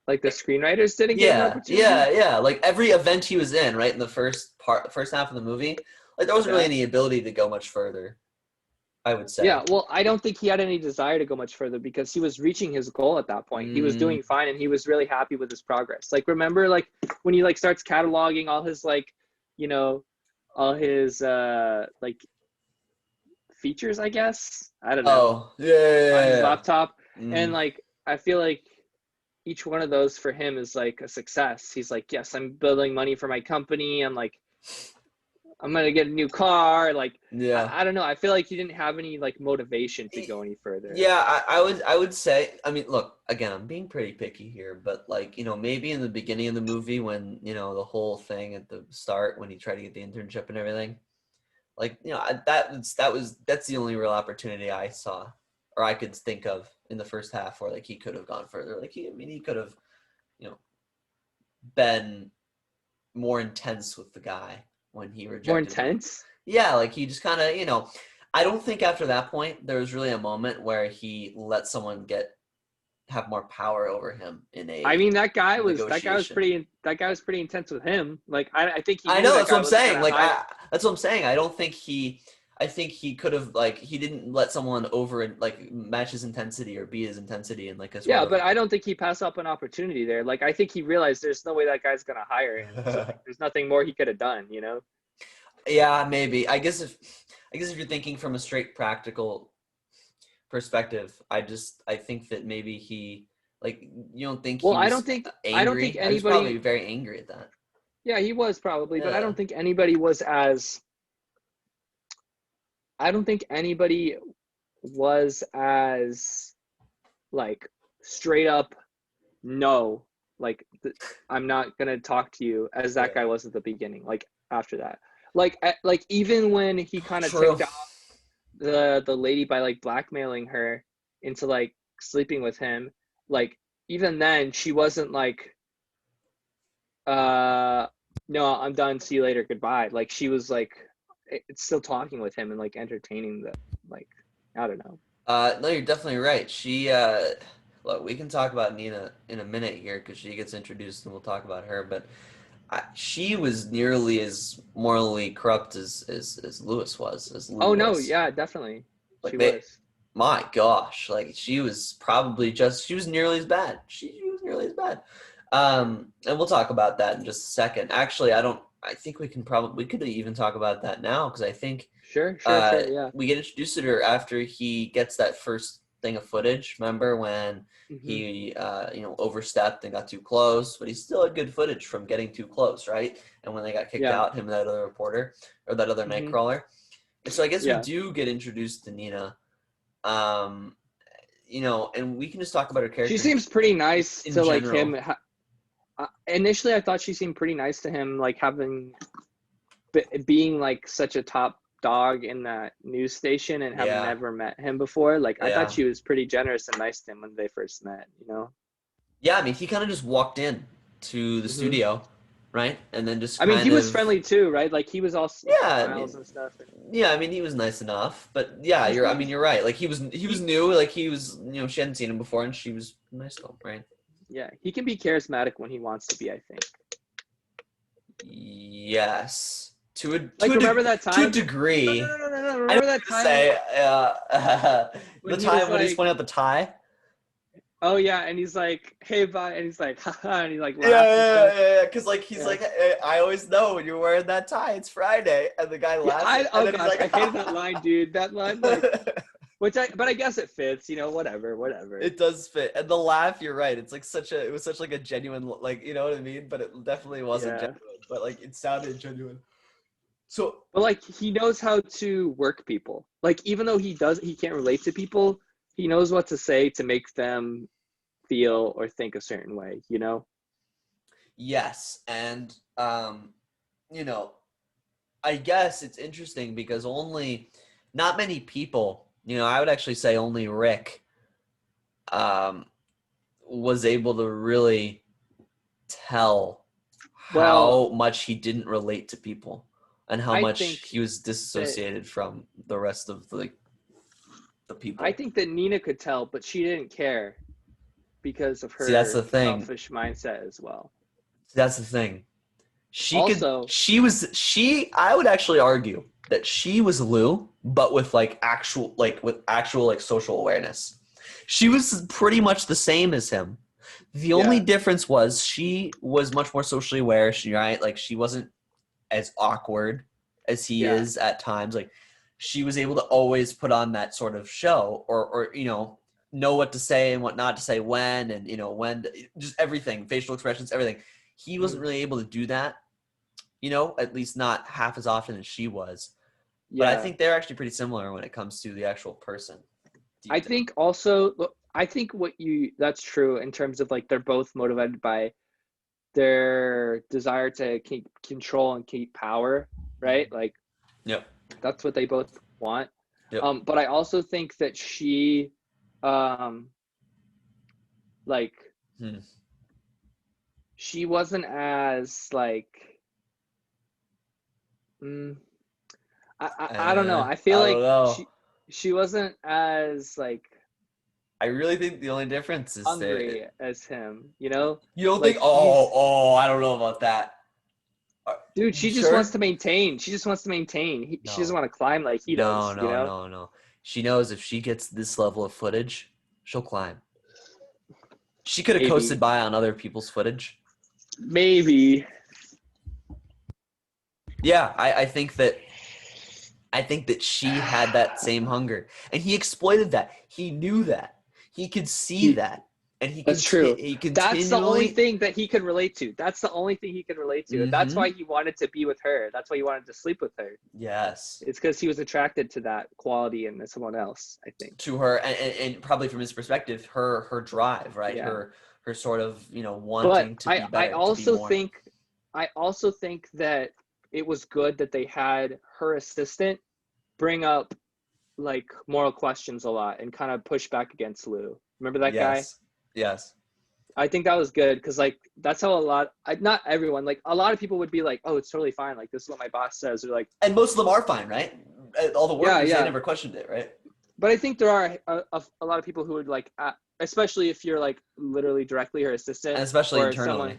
Like the screenwriters didn't give him opportunity? Yeah. Like every event he was in, right, in the first half of the movie, like there wasn't really any ability to go much further, I would say. Yeah, well, I don't think he had any desire to go much further, because he was reaching his goal at that point. He was doing fine, and he was really happy with his progress. Like, remember, like when he like starts cataloging all his like, all his like features, I guess. I don't know. Oh, yeah, On his yeah. laptop. And Mm. like I feel like each one of those for him is like a success. He's like, yes, I'm building money for my company. I'm like, I'm gonna get a new car. Like, Yeah. I don't know. I feel like he didn't have any like motivation to go any further. Yeah, I would say, I mean, look, again, I'm being pretty picky here, but like, maybe in the beginning of the movie when, the whole thing at the start when he tried to get the internship and everything, like, that's the only real opportunity I saw or I could think of in the first half where like he could have gone further. Like he could have, you know, been more intense with the guy when he More rejected him. intense. Yeah, like he just kind of, I don't think after that point there was really a moment where he let someone have more power over him in I a mean, negotiation. that guy was pretty intense with him. Like, I think he I knew know, that that's what guy I'm wasn't saying. gonna Like hide. that's what I'm saying. I think he could have like he didn't let someone over and like match his intensity or be his intensity in like a sort Yeah, of but I don't think he passed up an opportunity there. Like, I think he realized there's no way that guy's gonna hire him. So like, there's nothing more he could have done. You know? Yeah, maybe. I guess if you're thinking from a straight practical perspective, I think that maybe he like you don't think Well, he was I don't think angry. I was probably anybody. very angry at that. Yeah, he was probably, but I Yeah. don't think anybody was as. I don't think anybody was as like straight up no, like I'm not gonna talk to you as that Yeah. guy was at the beginning. Like after that, like even when he kind of True. ticked off the lady by like blackmailing her into like sleeping with him, like even then she wasn't like uh no, I'm done, see you later, goodbye. Like she was like it's still talking with him and like entertaining the like I don't know. No, you're definitely right. Look, we can talk about Nina in a minute here because she gets introduced and we'll talk about her. But she was nearly as morally corrupt as Lewis was, as Lou Oh no, was. yeah, definitely. Like She was. my gosh, like she was she was nearly as bad. She was nearly as bad. And we'll talk about that in just a second. Actually, I think we could even talk about that now because I think Sure, sure, sure, yeah. we get introduced to her after he gets that first thing of footage. Remember when Hmm. he, overstepped and got too close, but he still had good footage from getting too close, right? And when they got kicked Yeah. out, him and that other reporter or that other Hmm. Nightcrawler. And so I guess we Yeah. do get introduced to Nina, um, and we can just talk about her She character seems pretty nice in to like him. general. Initially, I thought she seemed pretty nice to him, like being like such a top dog in that news station and having Yeah, never met him before. Like I thought yeah, she was pretty generous and nice to him when they first met. You know. yeah. I mean, he kind of just walked in to the Hmm. studio, right, and then just I mean, he kind was of friendly too, right? Like he was all yeah. I smiles mean, and stuff. And yeah. I mean, he was nice enough, but yeah, I mean, he you're right. Like he was he new. Like he was, she hadn't seen him before, and she was nice to him, right? yeah, he can be charismatic when he wants to be, I think. Yes, Like remember that to a time? No, no, degree. no, no, no, no. I know Remember what that you're gonna time say. when The he was time when he's like, pointing out the tie. "Oh yeah," and he's like, "Hey, bye," and he's like, "Haha," and he like Yeah, laughs and stuff. yeah. Because like he's Yeah, like, "Hey, I always know when you're wearing that tie. It's Friday," and the guy yeah. laughs, and Oh then he's gosh, like, I hated that line, dude. That line, like, but I guess it fits. You know, whatever, whatever. it does fit, and the laugh. You're right. It's like it was such like a genuine, like you know what I mean. But it definitely wasn't Yeah, genuine. But like it sounded genuine. So but like he knows how to work people. Like even though he can't relate to people, he knows what to say to make them feel or think a certain way. You know? yes, and you know, I guess it's interesting because not many people. I would actually say only Rick um, was able to really tell Well, how much he didn't relate to people and how I much think he was that disassociated from the rest of the I people. think that Nina could tell, but she didn't care because of See, that's the her thing. selfish mindset as well. That's the thing. She could. Also, She was. I would actually argue that she was Lou, but with actual like social awareness. She was pretty much the same as him. The only yeah, difference was she was much more socially aware. She wasn't as awkward as he is at times, like she was able to always put on that sort of show, or know what to say and what not to say when, and when just everything, facial expressions, everything. He wasn't really able to do that, at least not half as often as she was. But I think they're actually pretty similar when it comes to the actual person. I think also, I think that's true in terms of like they're both motivated by their desire to keep control and keep power, right? Like, yep, that's what they both want. Yep. But I also think that she, like, she wasn't as like, I don't know. I feel like she wasn't as like. I really think the only difference is hungry as him, You don't like, think? Oh, I don't know about that. Dude, she just wants to maintain. She just wants to maintain. She doesn't want to climb like he does. No. She knows if she gets this level of footage, she'll climb. She could have coasted by on other people's footage. Maybe. Yeah, I think that she had that same hunger, and he exploited that. He knew that. He could see that. And that's true. That's the only thing that he could relate to. That's the only thing he could relate to. And that's why he wanted to be with her. That's why he wanted to sleep with her. Yes. It's because he was attracted to that quality in someone else, I think. To her, and probably from his perspective, her drive, right? Yeah. Her sort of, wanting to be better. I also think that it was good that they had her assistant bring up like moral questions a lot and kind of push back against Lou. Remember that guy? Yes. I think that was good because like that's how not everyone, like a lot of people would be like, oh, it's totally fine, like this is what my boss says, or like, and most of them are fine, right? All the workers, they never questioned it, right? But I think there are a lot of people who would like, especially if you're like literally directly her assistant, and especially internally,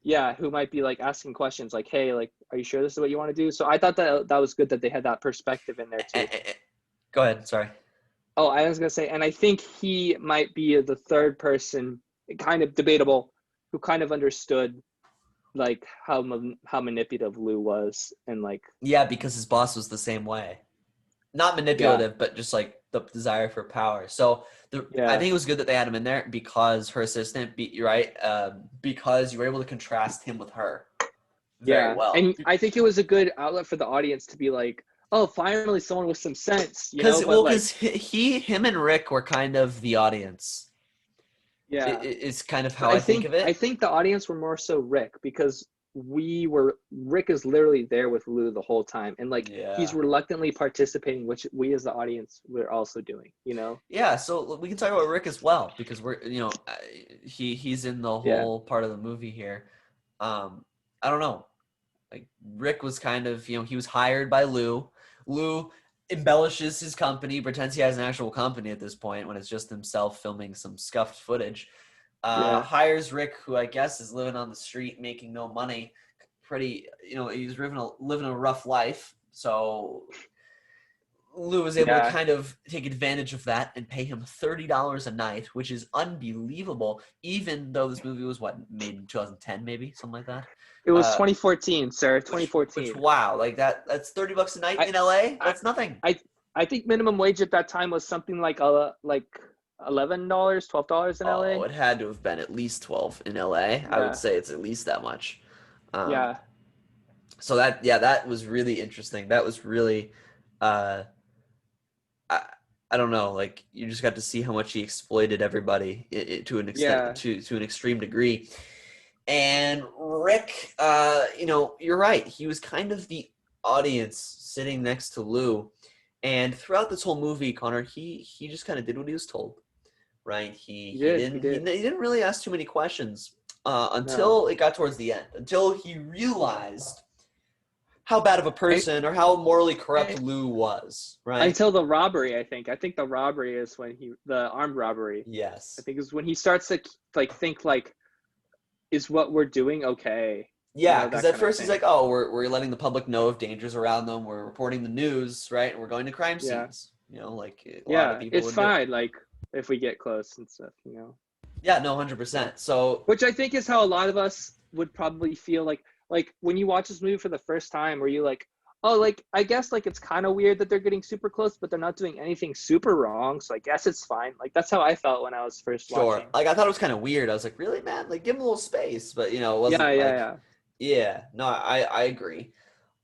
someone, who might be like asking questions like, hey, like, are you sure this is what you want to do? So I thought that was good that they had that perspective in there too. Go ahead, sorry. Oh, I was going to say, and I think he might be the third person, kind of debatable, who kind of understood like how manipulative Lou was, and like. Yeah, because his boss was the same way. Not manipulative, but just like the desire for power. So I think it was good that they had him in there because her assistant, because you were able to contrast him with her very well. And I think it was a good outlet for the audience to be like, oh, finally someone with some sense, because him and Rick were kind of the audience. Yeah, it's kind of how I think of it. I think the audience were more so Rick, because Rick is literally there with Lou the whole time, and like he's reluctantly participating, which we as the audience we're also doing. Yeah, so we can talk about Rick as well, because we're he's in the whole part of the movie here. I don't know. Like Rick was kind of, he was hired by Lou. Lou embellishes his company, pretends he has an actual company at this point when it's just himself filming some scuffed footage. Hires Rick, who I guess is living on the street, making no money. Pretty, he's living a rough life. So Lou was able to kind of take advantage of that and pay him $30 a night, which is unbelievable, even though this movie was made in 2010, maybe something like that. It was 2014, sir. 2014. Which, wow, like that's $30 a night in LA. That's nothing. I think minimum wage at that time was something like $11, $12 in LA. Oh, it had to have been at least 12 in LA. I would say it's at least that much. So that was really interesting. That was really, I don't know, like you just got to see how much he exploited everybody to an extent, to an extreme degree. And Rick, you're right. He was kind of the audience sitting next to Lou. And throughout this whole movie, Connor, he just kind of did what he was told, right? He didn't really ask too many questions until it got towards the end, until he realized how bad of a person or how morally corrupt Lou was, right? Until the robbery, I think. I think the robbery is when the armed robbery. Yes. I think is when he starts to think like, is what we're doing okay? Yeah, because at first he's like, oh, we're letting the public know of dangers around them. We're reporting the news, right? We're going to crime scenes. Like a lot of people it's fine. Like if we get close and stuff, Yeah, no, 100%. So, which I think is how a lot of us would probably feel like when you watch this movie for the first time, where you like, oh, like, I guess, like, it's kind of weird that they're getting super close, but they're not doing anything super wrong, so I guess it's fine. Like, that's how I felt when I was first Sure. watching. Like, I thought it was kind of weird. I was like, really, man? Like, give him a little space. But, you know, it Yeah, wasn't yeah, like, yeah. yeah, no, I agree.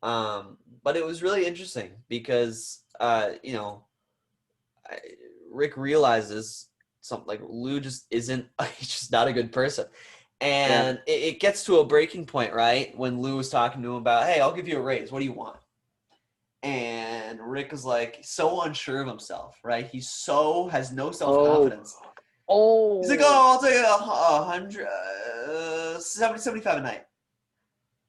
But it was really interesting because, you know, Rick realizes something like Lou just isn't, he's just not a good person. Yeah. And it gets to a breaking point, right? When Lou was talking to him about, hey, I'll give you a raise. What do you want? And Rick is like so unsure of himself, right? He so has no Oh. self-confidence. He's like, Oh. oh, I'll take 100, 75 a night. And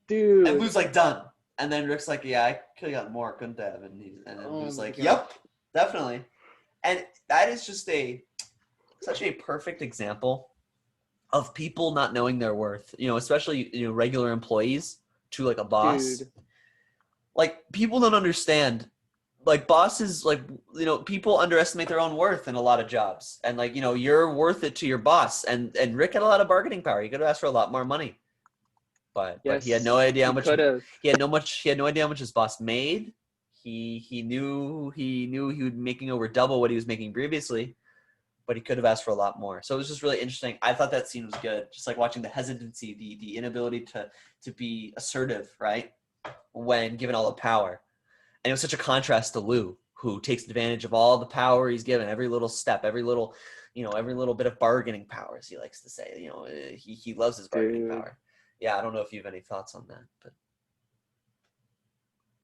Dude. Lou's like, done. And then Rick's like, yeah, I could have gotten more, couldn't have. And then Oh Lou's my like, God. yep, definitely. And that is just such a perfect example of people not knowing their worth, you know, especially, you know, regular employees to like a boss. Dude. Like, people don't understand, like, bosses, like, you know, people underestimate their own worth in a lot of jobs. And, like, you know, you're worth it to your boss. And Rick had a lot of bargaining power. He could have asked for a lot more money. But he had no Yes, idea how he much could have. he had no idea how much his boss made. He knew he would be making over double what he was making previously, but he could have asked for a lot more. So it was just really interesting. I thought that scene was good. Just like watching the hesitancy, the inability to be assertive, right? When given all the power. And it was such a contrast to Lou, who takes advantage of all the power he's given, every little step, every little bit of bargaining power, as he likes to say. You know, he loves his bargaining Dude. power. Yeah, I don't know if you have any thoughts on that,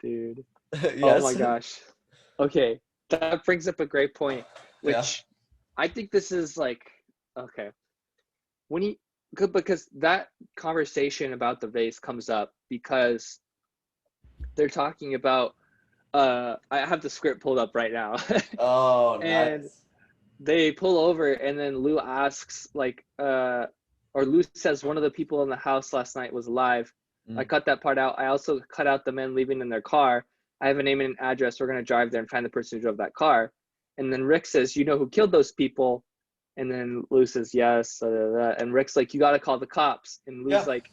Dude. but Oh my yes. gosh. Okay. That brings up a great point, Yeah. which I think this is like, okay. When you good because that conversation about the vase comes up because they're talking about I have the script pulled up right now. Oh, And nice. they pull over and then Lou asks like or Lou says one of the people in the house last night was alive. I Mm. cut that part out. I also cut out the men leaving in their car. I have a name and an address. We're gonna drive there and find the person who drove that car. And then Rick says, "You know who killed those people?" And then Lou says, "Yes." And Rick's like, "You got to call the cops." And Lou's Yeah. like,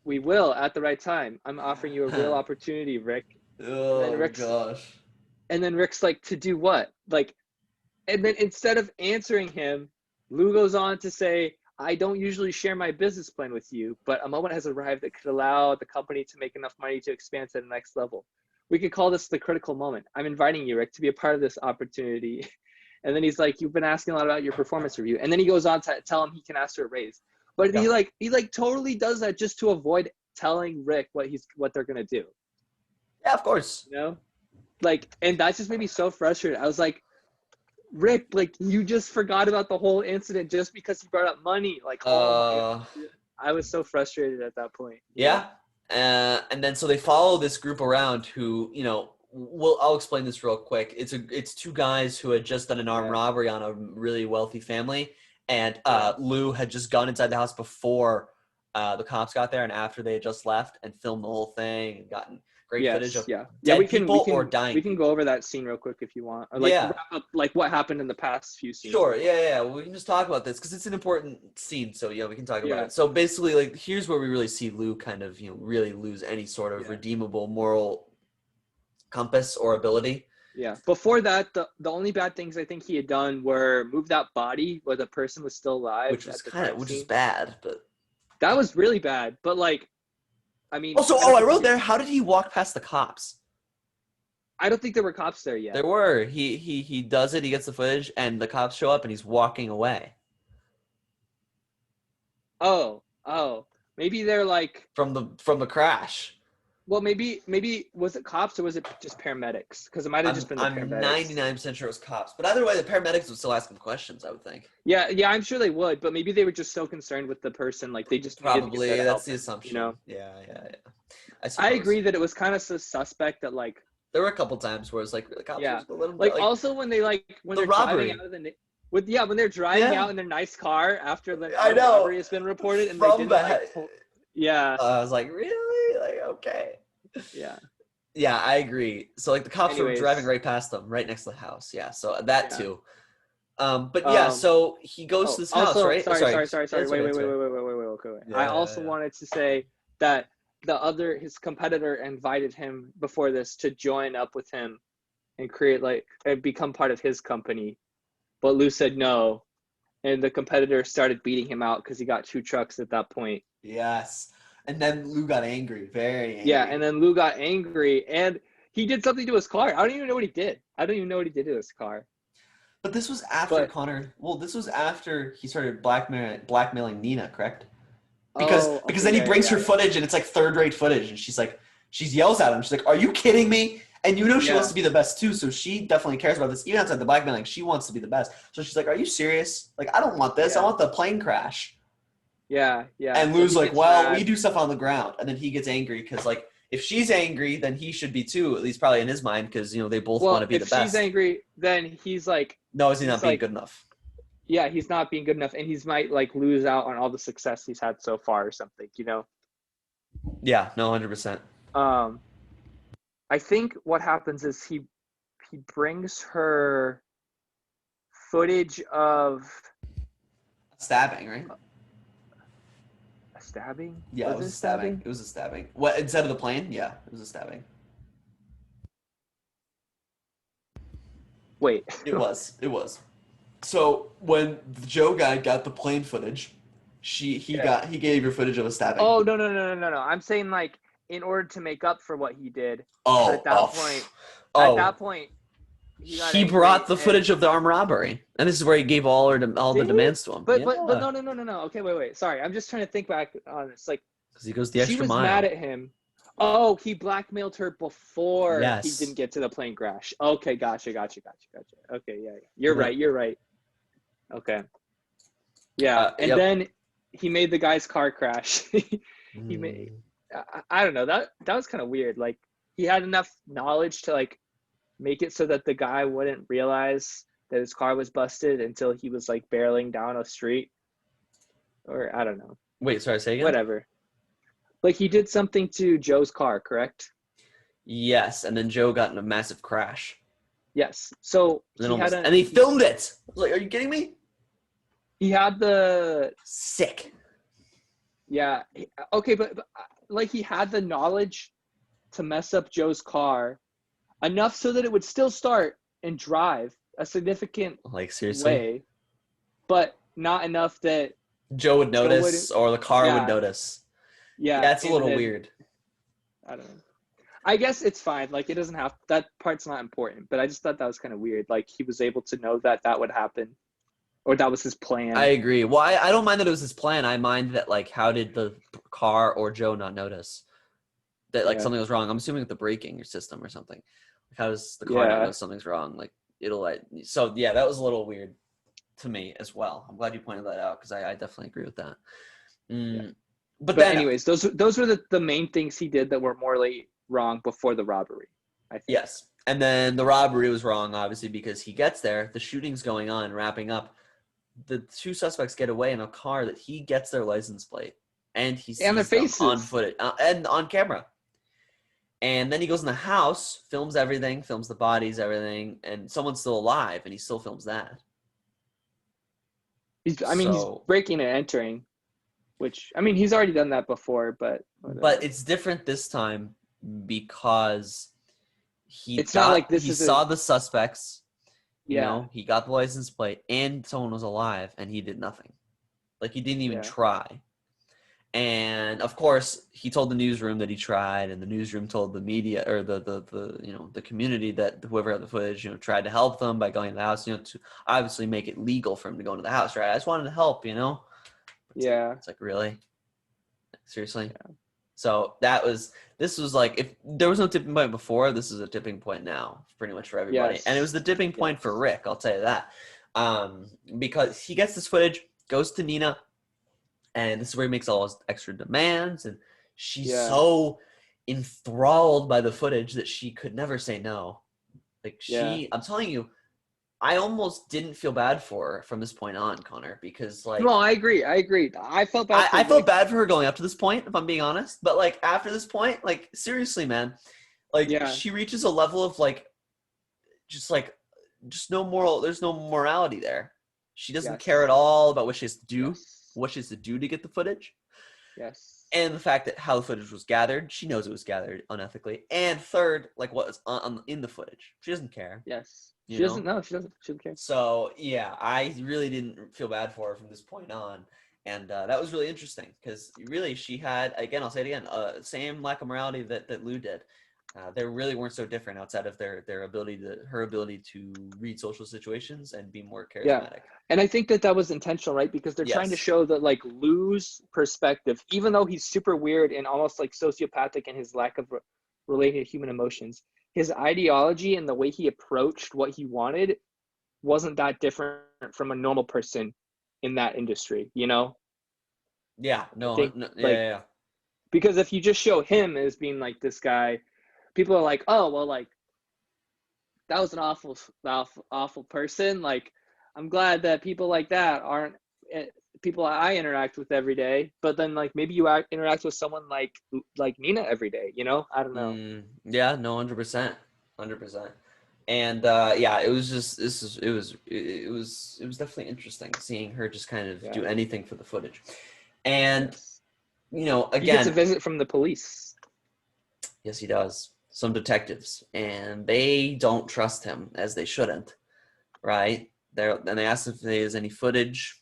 "We will at the right time. I'm offering you a real opportunity, Rick." And then Oh gosh. Rick's like, "To do what?" Like, and then instead of answering him, Lou goes on to say, "I don't usually share my business plan with you, but a moment has arrived that could allow the company to make enough money to expand to the next level. We could call this the critical moment. I'm inviting you, Rick, to be a part of this opportunity." And then he's like, "You've been asking a lot about your performance review." And then he goes on to tell him he can ask for a raise. But Yeah. he totally does that just to avoid telling Rick what they're gonna do. Yeah, of course. You know? Like, and that just made me so frustrated. I was like, Rick, like, you just forgot about the whole incident just because he brought up money. Like, oh my God. I was so frustrated at that point. Yeah. And then so they follow this group around who, you know, I'll explain this real quick. It's two guys who had just done an armed robbery on a really wealthy family, and Lou had just gone inside the house before the cops got there and after they had just left and filmed the whole thing and gotten great footage of dead people or dying we can people. go over that scene real quick if you want, or like Yeah. wrap up like what happened in the past few scenes. Sure. Yeah. We can just talk about this because it's an important scene. So yeah, we can talk about Yeah. it. So basically, like, here's where we really see Lou kind of, you know, really lose any sort of redeemable moral compass or ability. Yeah. Before that, the only bad things I think he had done were move that body where the person was still alive, Which is bad, but that was really bad. But like, I mean, also, I wrote there, how did he walk past the cops? I don't think there were cops there yet. There were. He does it. He gets the footage, and the cops show up, and he's walking away. Oh, maybe they're like from the crash. Well, maybe was it cops or was it just paramedics? Because it might have just been the paramedics. I'm 99% sure it was cops, but either way, the paramedics would still ask him questions, I would think. Yeah, I'm sure they would, but maybe they were just so concerned with the person, like they just probably that's the assumption. You know? Yeah. I agree that it was kind of so suspect that like there were a couple times where it's like the cops just let them like also when they when they're robbery. driving out of the when they're driving out in their nice car after the robbery has been reported and they didn't I was like, really? Like, okay. Yeah, I agree. So like the cops were driving right past them, right next to the house. Yeah, so that too. But yeah, so he goes to this house, right? Sorry. Wait. I also wanted to say that his competitor invited him before this to join up with him and create and become part of his company, but Lou said no, and the competitor started beating him out because he got 2 trucks at that point. Yes, and then Lou got angry, very angry. Yeah, and then Lou got angry, and he did something to his car. I don't even know what he did. I don't even know what he did to his car. But this was after Connor. Well, this was after he started blackmailing Nina, correct? Because then he brings her footage, and it's like third-rate footage, and she yells at him. She's like, "Are you kidding me?" And she wants to be the best too, so she definitely cares about this. Even outside the blackmailing, she wants to be the best. So she's like, "Are you serious? Like, I don't want this. I want the plane crash." Yeah. And Lou's like, "Well, we do stuff on the ground," and then he gets angry because if she's angry, then he should be too, at least probably in his mind, because they both want to be the best. If she's angry, then he's like, no, is he not being good enough? Yeah, he's not being good enough, and he might lose out on all the success he's had so far or something, Yeah, no, 100%. I think what happens is he brings her footage of stabbing, right? A stabbing? Yeah, it was a stabbing. It was a stabbing. What, instead of the plane? Yeah, it was a stabbing. Wait. It was. So when the Joe guy got the plane footage, he gave her footage of a stabbing. Oh, no. I'm saying in order to make up for what he did. At that point, he brought the footage of the armed robbery, and this is where he gave all the demands to him. But no. Okay, wait. Sorry, I'm just trying to think back on this. Because he goes the extra mile. She was mad at him. Oh, he blackmailed her before he didn't get to the plane crash. Okay, gotcha. Okay, yeah. You're right. Okay. Yeah, and then he made the guy's car crash. He made. I don't know. That was kind of weird. He had enough knowledge to make it so that the guy wouldn't realize that his car was busted until he was barreling down a street, or I don't know. Wait, sorry, say again. Whatever. He did something to Joe's car, correct? Yes, and then Joe got in a massive crash. Yes. So and he filmed it. I was like, are you kidding me? He had the sick. Yeah. Okay, but he had the knowledge to mess up Joe's car enough so that it would still start and drive a significant seriously way, but not enough that Joe would notice or the car would notice. Yeah, that's a little weird. I don't know. I guess it's fine. It doesn't have that part's not important, but I just thought that was kind of weird. He was able to know that would happen, or that was his plan. I agree. Well, I don't mind that it was his plan. I mind that how did the car or Joe not notice that something was wrong? I'm assuming with the braking system or something. How does the car not know something's wrong? So yeah, that was a little weird to me as well. I'm glad you pointed that out because I definitely agree with that. Yeah. But then, anyways, those were the main things he did that were morally wrong before the robbery, I think. Yes. And then the robbery was wrong, obviously, because he gets there, the shooting's going on, wrapping up. The 2 suspects get away in a car that he gets their license plate. And he sees their faces them on footage and on camera. And then he goes in the house, films everything, films the bodies, everything, and someone's still alive, and he still films that. He's breaking and entering. Which, he's already done that before, but... But it's different this time because he saw the suspects, he got the license plate, and someone was alive, and he did nothing. He didn't even try. And, of course, he told the newsroom that he tried, and the newsroom told the media, or the community that whoever had the footage, tried to help them by going to the house, to obviously make it legal for him to go into the house, right? I just wanted to help, Yeah. It's really? Seriously? Yeah. So this was if there was no tipping point before, this is a tipping point now, pretty much for everybody. Yes. And it was the tipping point for Rick, I'll tell you that. Because he gets this footage, goes to Nina, and this is where he makes all his extra demands, and she's so enthralled by the footage that she could never say no. I'm telling you, I almost didn't feel bad for her from this point on, Connor, because No, I agree. I felt bad. I felt bad for her going up to this point, if I'm being honest. But after this point, seriously, man, she reaches a level of just no moral. There's no morality there. She doesn't care at all about what she has to do, what she has to do to get the footage. Yes. And the fact that how the footage was gathered, she knows it was gathered unethically. And third, like what is in the footage, she doesn't care. Yes. You She know? doesn't know. She doesn't care. So yeah, I really didn't feel bad for her from this point on, and that was really interesting because really she had, again, I'll say it again, same lack of morality that Lou did. They really weren't so different outside of her ability to read social situations and be more charismatic. Yeah, and I think that was intentional, right? Because they're trying to show that like Lou's perspective, even though he's super weird and almost like sociopathic in his lack of relating to human emotions, his ideology and the way he approached what he wanted wasn't that different from a normal person in that industry, you know? Yeah, no, think, no like, yeah. Because if you just show him as being like this guy, people are like, oh, well, like, that was an awful person. Like, I'm glad that people like that aren't people I interact with every day. But then, like, maybe you interact with someone like Nina every day, you know? I don't know. Yeah, no, 100%. 100%. And yeah, it was just it was definitely interesting seeing her just kind of do anything for the footage. And you know, again, he gets a visit from the police. Yes, he does. Some detectives, and they don't trust him, as they shouldn't, right? And they ask if there's any footage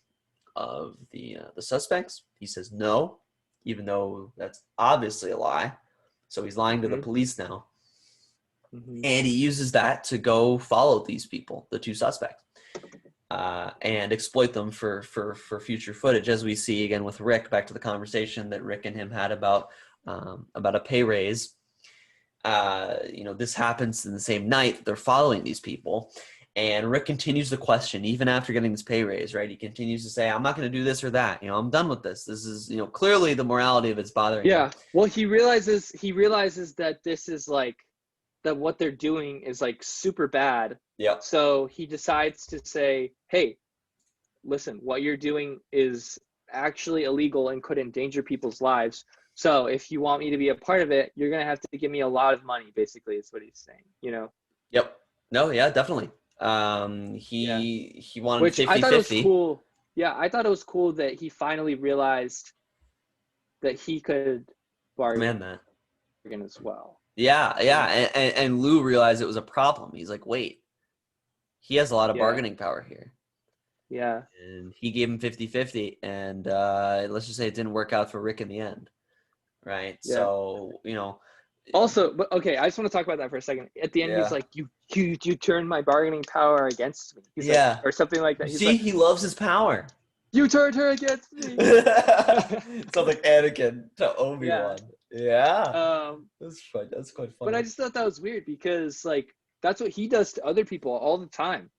of the suspects. He says no, even though that's obviously a lie. So he's lying to the police now. And he uses that to go follow these people, the two suspects, and exploit them for future footage, as we see again with Rick. Back to the conversation that Rick and him had about a pay raise. You know, this happens in the same night they're following these people, and Rick continues the question even after getting this pay raise, right? He continues to say, I'm not going to do this or that. You know, I'm done with this. This is, you know, clearly the morality of it's bothering him. Well, he realizes that this is like, that what they're doing is like super bad. Yeah. So he decides to say, hey, listen, what you're doing is actually illegal and could endanger people's lives. So if you want me to be a part of it, you're going to have to give me a lot of money, basically, is what he's saying, you know? Yep. No, yeah, definitely. He wanted 50-50. I thought it was cool. Yeah, I thought it was cool that he finally realized that he could bargain as well. Yeah. And Lou realized it was a problem. He's like, wait, he has a lot of bargaining power here. Yeah. And he gave him 50-50, and let's just say it didn't work out for Rick in the end. Right. Yeah. So, you know. Also, but okay, I just want to talk about that for a second. At the end, he's like, you turned my bargaining power against me. He's like, or something like that. He's like, he loves his power. You turned her against me. Sounds like Anakin to Obi-Wan. Yeah. That's fun. That's quite funny. But I just thought that was weird because, like, that's what he does to other people all the time.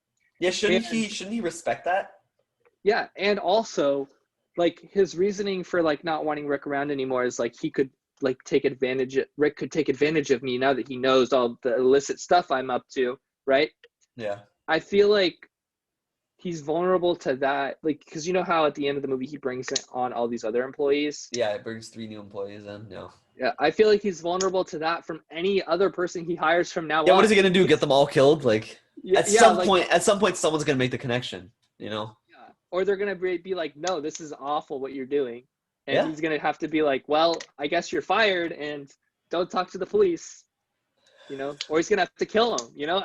Yeah, shouldn't he respect that? Yeah, and also, like, his reasoning for like not wanting Rick around anymore is like he could like Rick could take advantage of me now that he knows all the illicit stuff I'm up to, right? Yeah. I feel like he's vulnerable to that, like, because you know how at the end of the movie he brings on all these other employees. Yeah, it brings 3 new employees in. Yeah, I feel like he's vulnerable to that from any other person he hires from now on. Yeah, what is he gonna do? Get them all killed? Like, at some point, someone's gonna make the connection. You know? Yeah, or they're gonna be like, "No, this is awful what you're doing," and he's gonna have to be like, "Well, I guess you're fired, and don't talk to the police." You know, or he's gonna have to kill him. You know,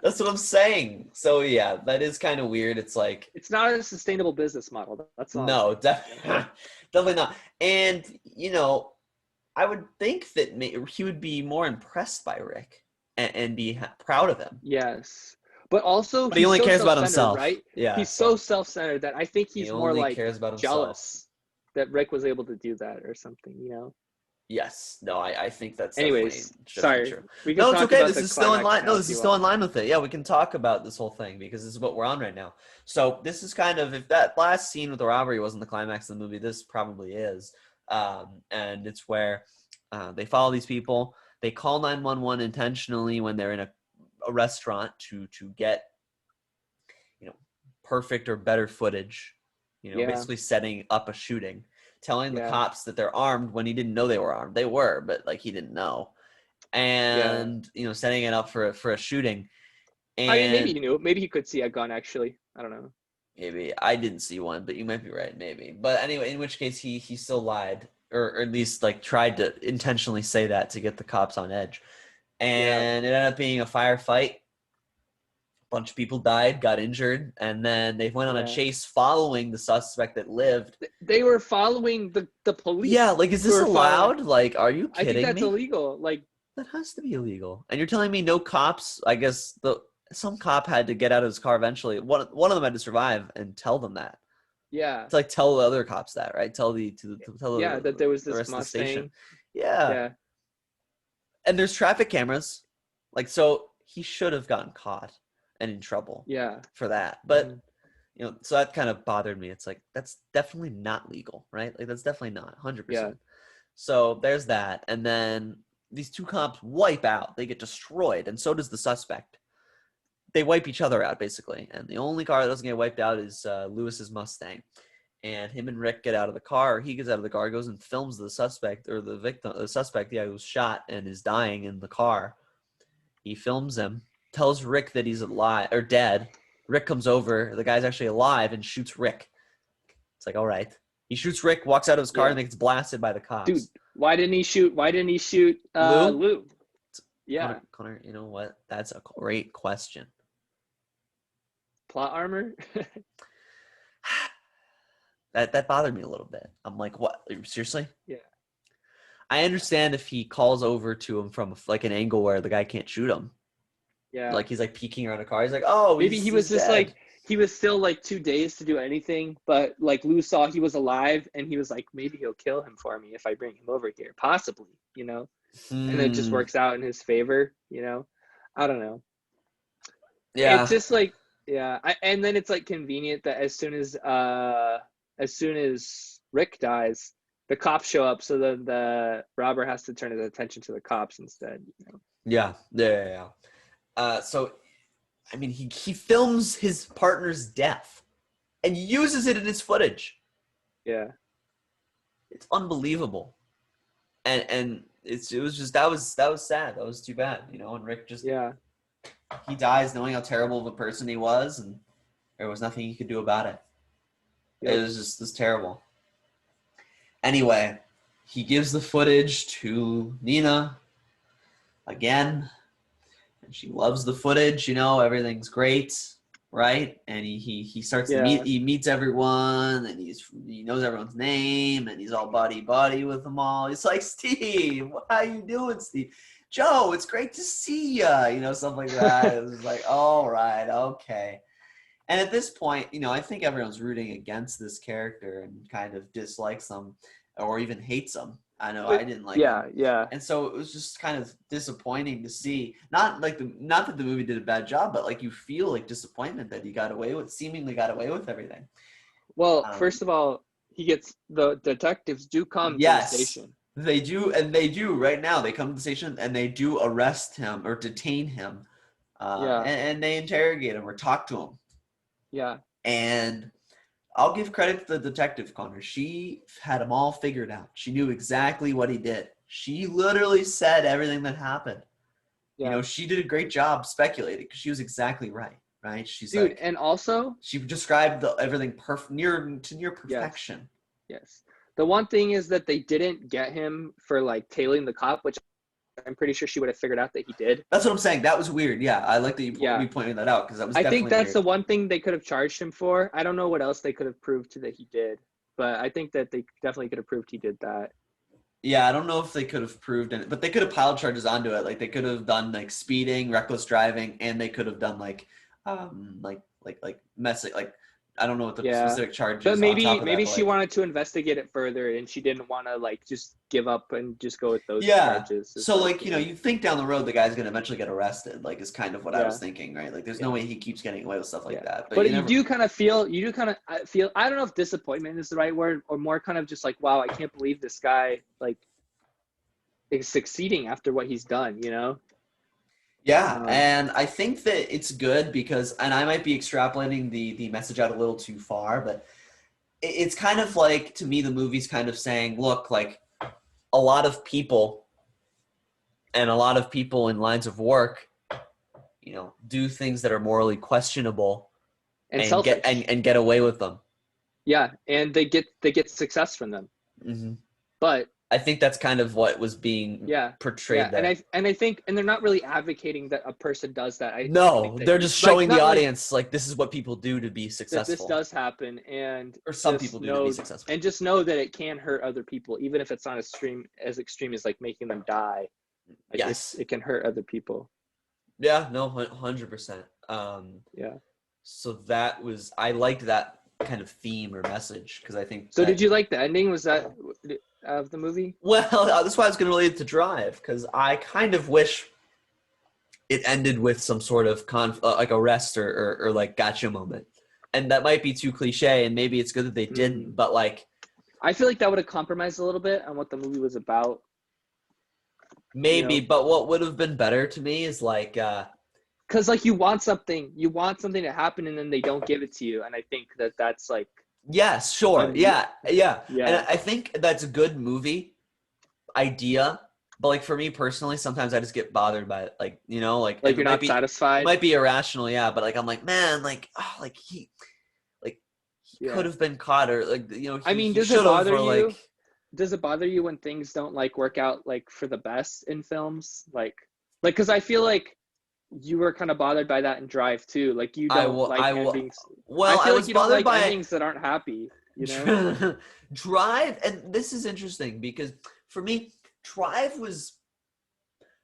that's what I'm saying. So yeah, that is kind of weird. It's like it's not a sustainable business model. That's all. No, definitely not. And you know, I would think that he would be more impressed by Rick and be proud of him. Yes, but also he only cares about himself, right? Yeah, he's so self-centered that I think he's more like cares about jealous that Rick was able to do that or something. You know. Yes. No, I think that's. Anyways, sorry. True. No, it's okay. This is still in line. No, this is still in line with it. Yeah, we can talk about this whole thing because this is what we're on right now. So this is kind of, if that last scene with the robbery wasn't the climax of the movie, this probably is. And it's where they follow these people. They call 911 intentionally when they're in a restaurant to get, you know, perfect or better footage. You know, basically setting up a shooting. Telling the cops that they're armed when he didn't know they were armed. They were, but like he didn't know. And you know, setting it up for a shooting. And I mean, maybe he knew. Maybe he could see a gun. Actually, I don't know. Maybe I didn't see one, but you might be right. Maybe, but anyway, in which case he still lied or at least like tried to intentionally say that to get the cops on edge. And it ended up being a firefight. A bunch of people died, got injured, and then they went on a chase following the suspect that lived. They were following the police. Yeah, like, is this allowed? Like, are you kidding me? I think that's illegal. Like, that has to be illegal. And you're telling me no cops? I guess some cop had to get out of his car eventually. One of them had to survive and tell them that. Yeah. To like tell the other cops that, right? Tell that there was this Mustang. Yeah. And there's traffic cameras. Like, so he should have gotten caught and in trouble. Yeah. For that. But so that kind of bothered me. It's like, that's definitely not legal, right? Like, that's definitely not 100%. Yeah. So there's that. And then these two cops wipe out. They get destroyed, and so does the suspect. They wipe each other out, basically. And the only car that doesn't get wiped out is Lewis's Mustang. And him and Rick get out of the car. He gets out of the car, goes and films the suspect, or the victim, the suspect, who was shot and is dying in the car. He films him, tells Rick that he's alive or dead. Rick comes over. The guy's actually alive and shoots Rick. It's like, all right. He shoots Rick, walks out of his car, and then gets blasted by the cops. Dude, why didn't he shoot Lou? Yeah. Connor, you know what? That's a great question. Plot armor? That bothered me a little bit. I'm like, what? Seriously? Yeah. I understand if he calls over to him from like an angle where the guy can't shoot him. Yeah. Like, he's like peeking around a car. He's like, oh, maybe he was just dead. Like, he was still like 2 days to do anything, but like Lou saw he was alive and he was like, maybe he'll kill him for me if I bring him over here. Possibly, And it just works out in his favor, I don't know. Yeah. It's just like, and then it's like convenient that as soon as Rick dies, the cops show up, so then the robber has to turn his attention to the cops instead. Yeah. So, I mean, he films his partner's death and uses it in his footage. Yeah. It's unbelievable. And it was just that was sad. That was too bad, and Rick just he dies knowing how terrible of a person he was, and there was nothing he could do about it. Yep. It was terrible. Anyway, he gives the footage to Nina again, and she loves the footage. Everything's great, right? And he starts to meets everyone, and he knows everyone's name, and he's all buddy with them all. It's like, Steve, how you doing, Steve? Joe, it's great to see ya. Stuff like that. It was like, all right, okay. And at this point, I think everyone's rooting against this character and kind of dislikes them or even hates them. I know I didn't like him. Yeah. And so it was just kind of disappointing to see. Not that the movie did a bad job, but like you feel like disappointment that he seemingly got away with everything. Well, first of all, the detectives do come to the station. They do, and they do right now. They come to the station and they do arrest him or detain him. And they interrogate him or talk to him. Yeah. And I'll give credit to the detective, Connor. She had him all figured out. She knew exactly what he did. She literally said everything that happened. Yeah. She did a great job speculating because she was exactly right. Right? She's and also she described everything near perfection. Yes. The one thing is that they didn't get him for like tailing the cop, which I'm pretty sure she would have figured out that he did. That's what I'm saying. That was weird. Yeah, I like that you pointed that out because that was. I think that's weird. The one thing they could have charged him for. I don't know what else they could have proved that he did, but I think that they definitely could have proved he did that. Yeah, I don't know if they could have proved it, but they could have piled charges onto it. Like they could have done like speeding, reckless driving, and they could have done like messing like. I don't know what the specific charge is. But maybe she wanted to investigate it further, and she didn't want to like just give up and just go with those charges. So like you think down the road the guy's gonna eventually get arrested. Like is kind of what I was thinking, right? Like there's no way he keeps getting away with stuff like that. But you do kind of feel. I don't know if disappointment is the right word, or more kind of just like, wow, I can't believe this guy like is succeeding after what he's done. Yeah, and I think that it's good because, and I might be extrapolating the message out a little too far, but it's kind of like, to me, the movie's kind of saying, look, like a lot of people in lines of work, do things that are morally questionable and get away with them. Yeah, and they get success from them. Mm-hmm. But I think that's kind of what was being portrayed there. And I think they're not really advocating that a person does that. I No, think that they're just showing the audience like this is what people do to be successful. That this does happen, and or some people do to be successful. And just know that it can hurt other people, even if it's not as extreme as like making them die. Like yes, it can hurt other people. Yeah, no, 100%. Yeah. So I liked that kind of theme or message because I think. So did you like the ending? Was that of the movie? Well, that's why I was going to relate it to Drive, because I kind of wish it ended with some sort of like arrest or like gotcha moment. And that might be too cliche, and maybe it's good that they didn't, but like. I feel like that would have compromised a little bit on what the movie was about. Maybe, but what would have been better to me is like. Because like you want something to happen, and then they don't give it to you, and I think that's like. Yes, sure. Yeah. And I think that's a good movie idea, but like for me personally, sometimes I just get bothered by it. Like, you know, like you're not satisfied. It might be irrational, yeah, but like I'm like, man, like, oh, like he could have been caught, or like, you know, I mean, does it bother you? Does it bother you when things don't like work out like for the best in films? Like because I feel like you were kind of bothered by that in Drive too. Like you don't endings. Well, I feel I like you don't like endings that aren't happy. You know, Drive, and this is interesting because for me, Drive was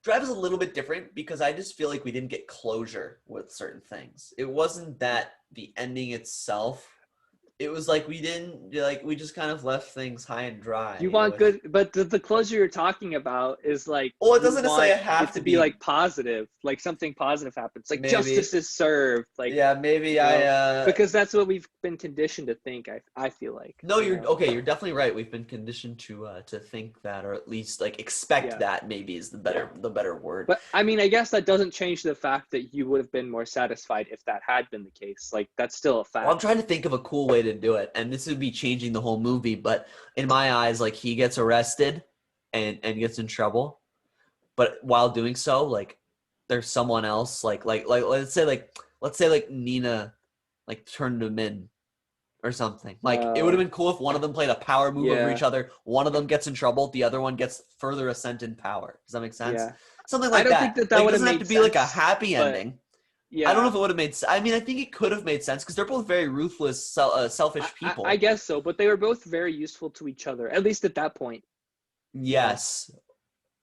a little bit different because I just feel like we didn't get closure with certain things. It wasn't that the ending itself. It was like we just kind of left things high and dry. You want good, but the closure you're talking about is like. Well, it doesn't necessarily have to be like positive, like something positive happens, like justice is served. Like maybe because that's what we've been conditioned to think. I feel like. No, okay. You're definitely right. We've been conditioned to think that, or at least like expect that. Maybe is the better word. But I mean, I guess that doesn't change the fact that you would have been more satisfied if that had been the case. Like that's still a fact. Well, I'm trying to think of a cool way to do it, and this would be changing the whole movie, but in my eyes, like he gets arrested and gets in trouble, but while doing so, like there's someone else like let's say like Nina like turned him in or something. Like it would have been cool if one of them played a power move over each other, one of them gets in trouble, the other one gets further ascent in power. Does that make sense? Something like that. I don't think that like, would have made sense. It doesn't have to be like a happy ending. Yeah. I don't know if it would have made sense. I mean, I think it could have made sense because they're both very ruthless, selfish people. I guess so, but they were both very useful to each other, at least at that point. Yes.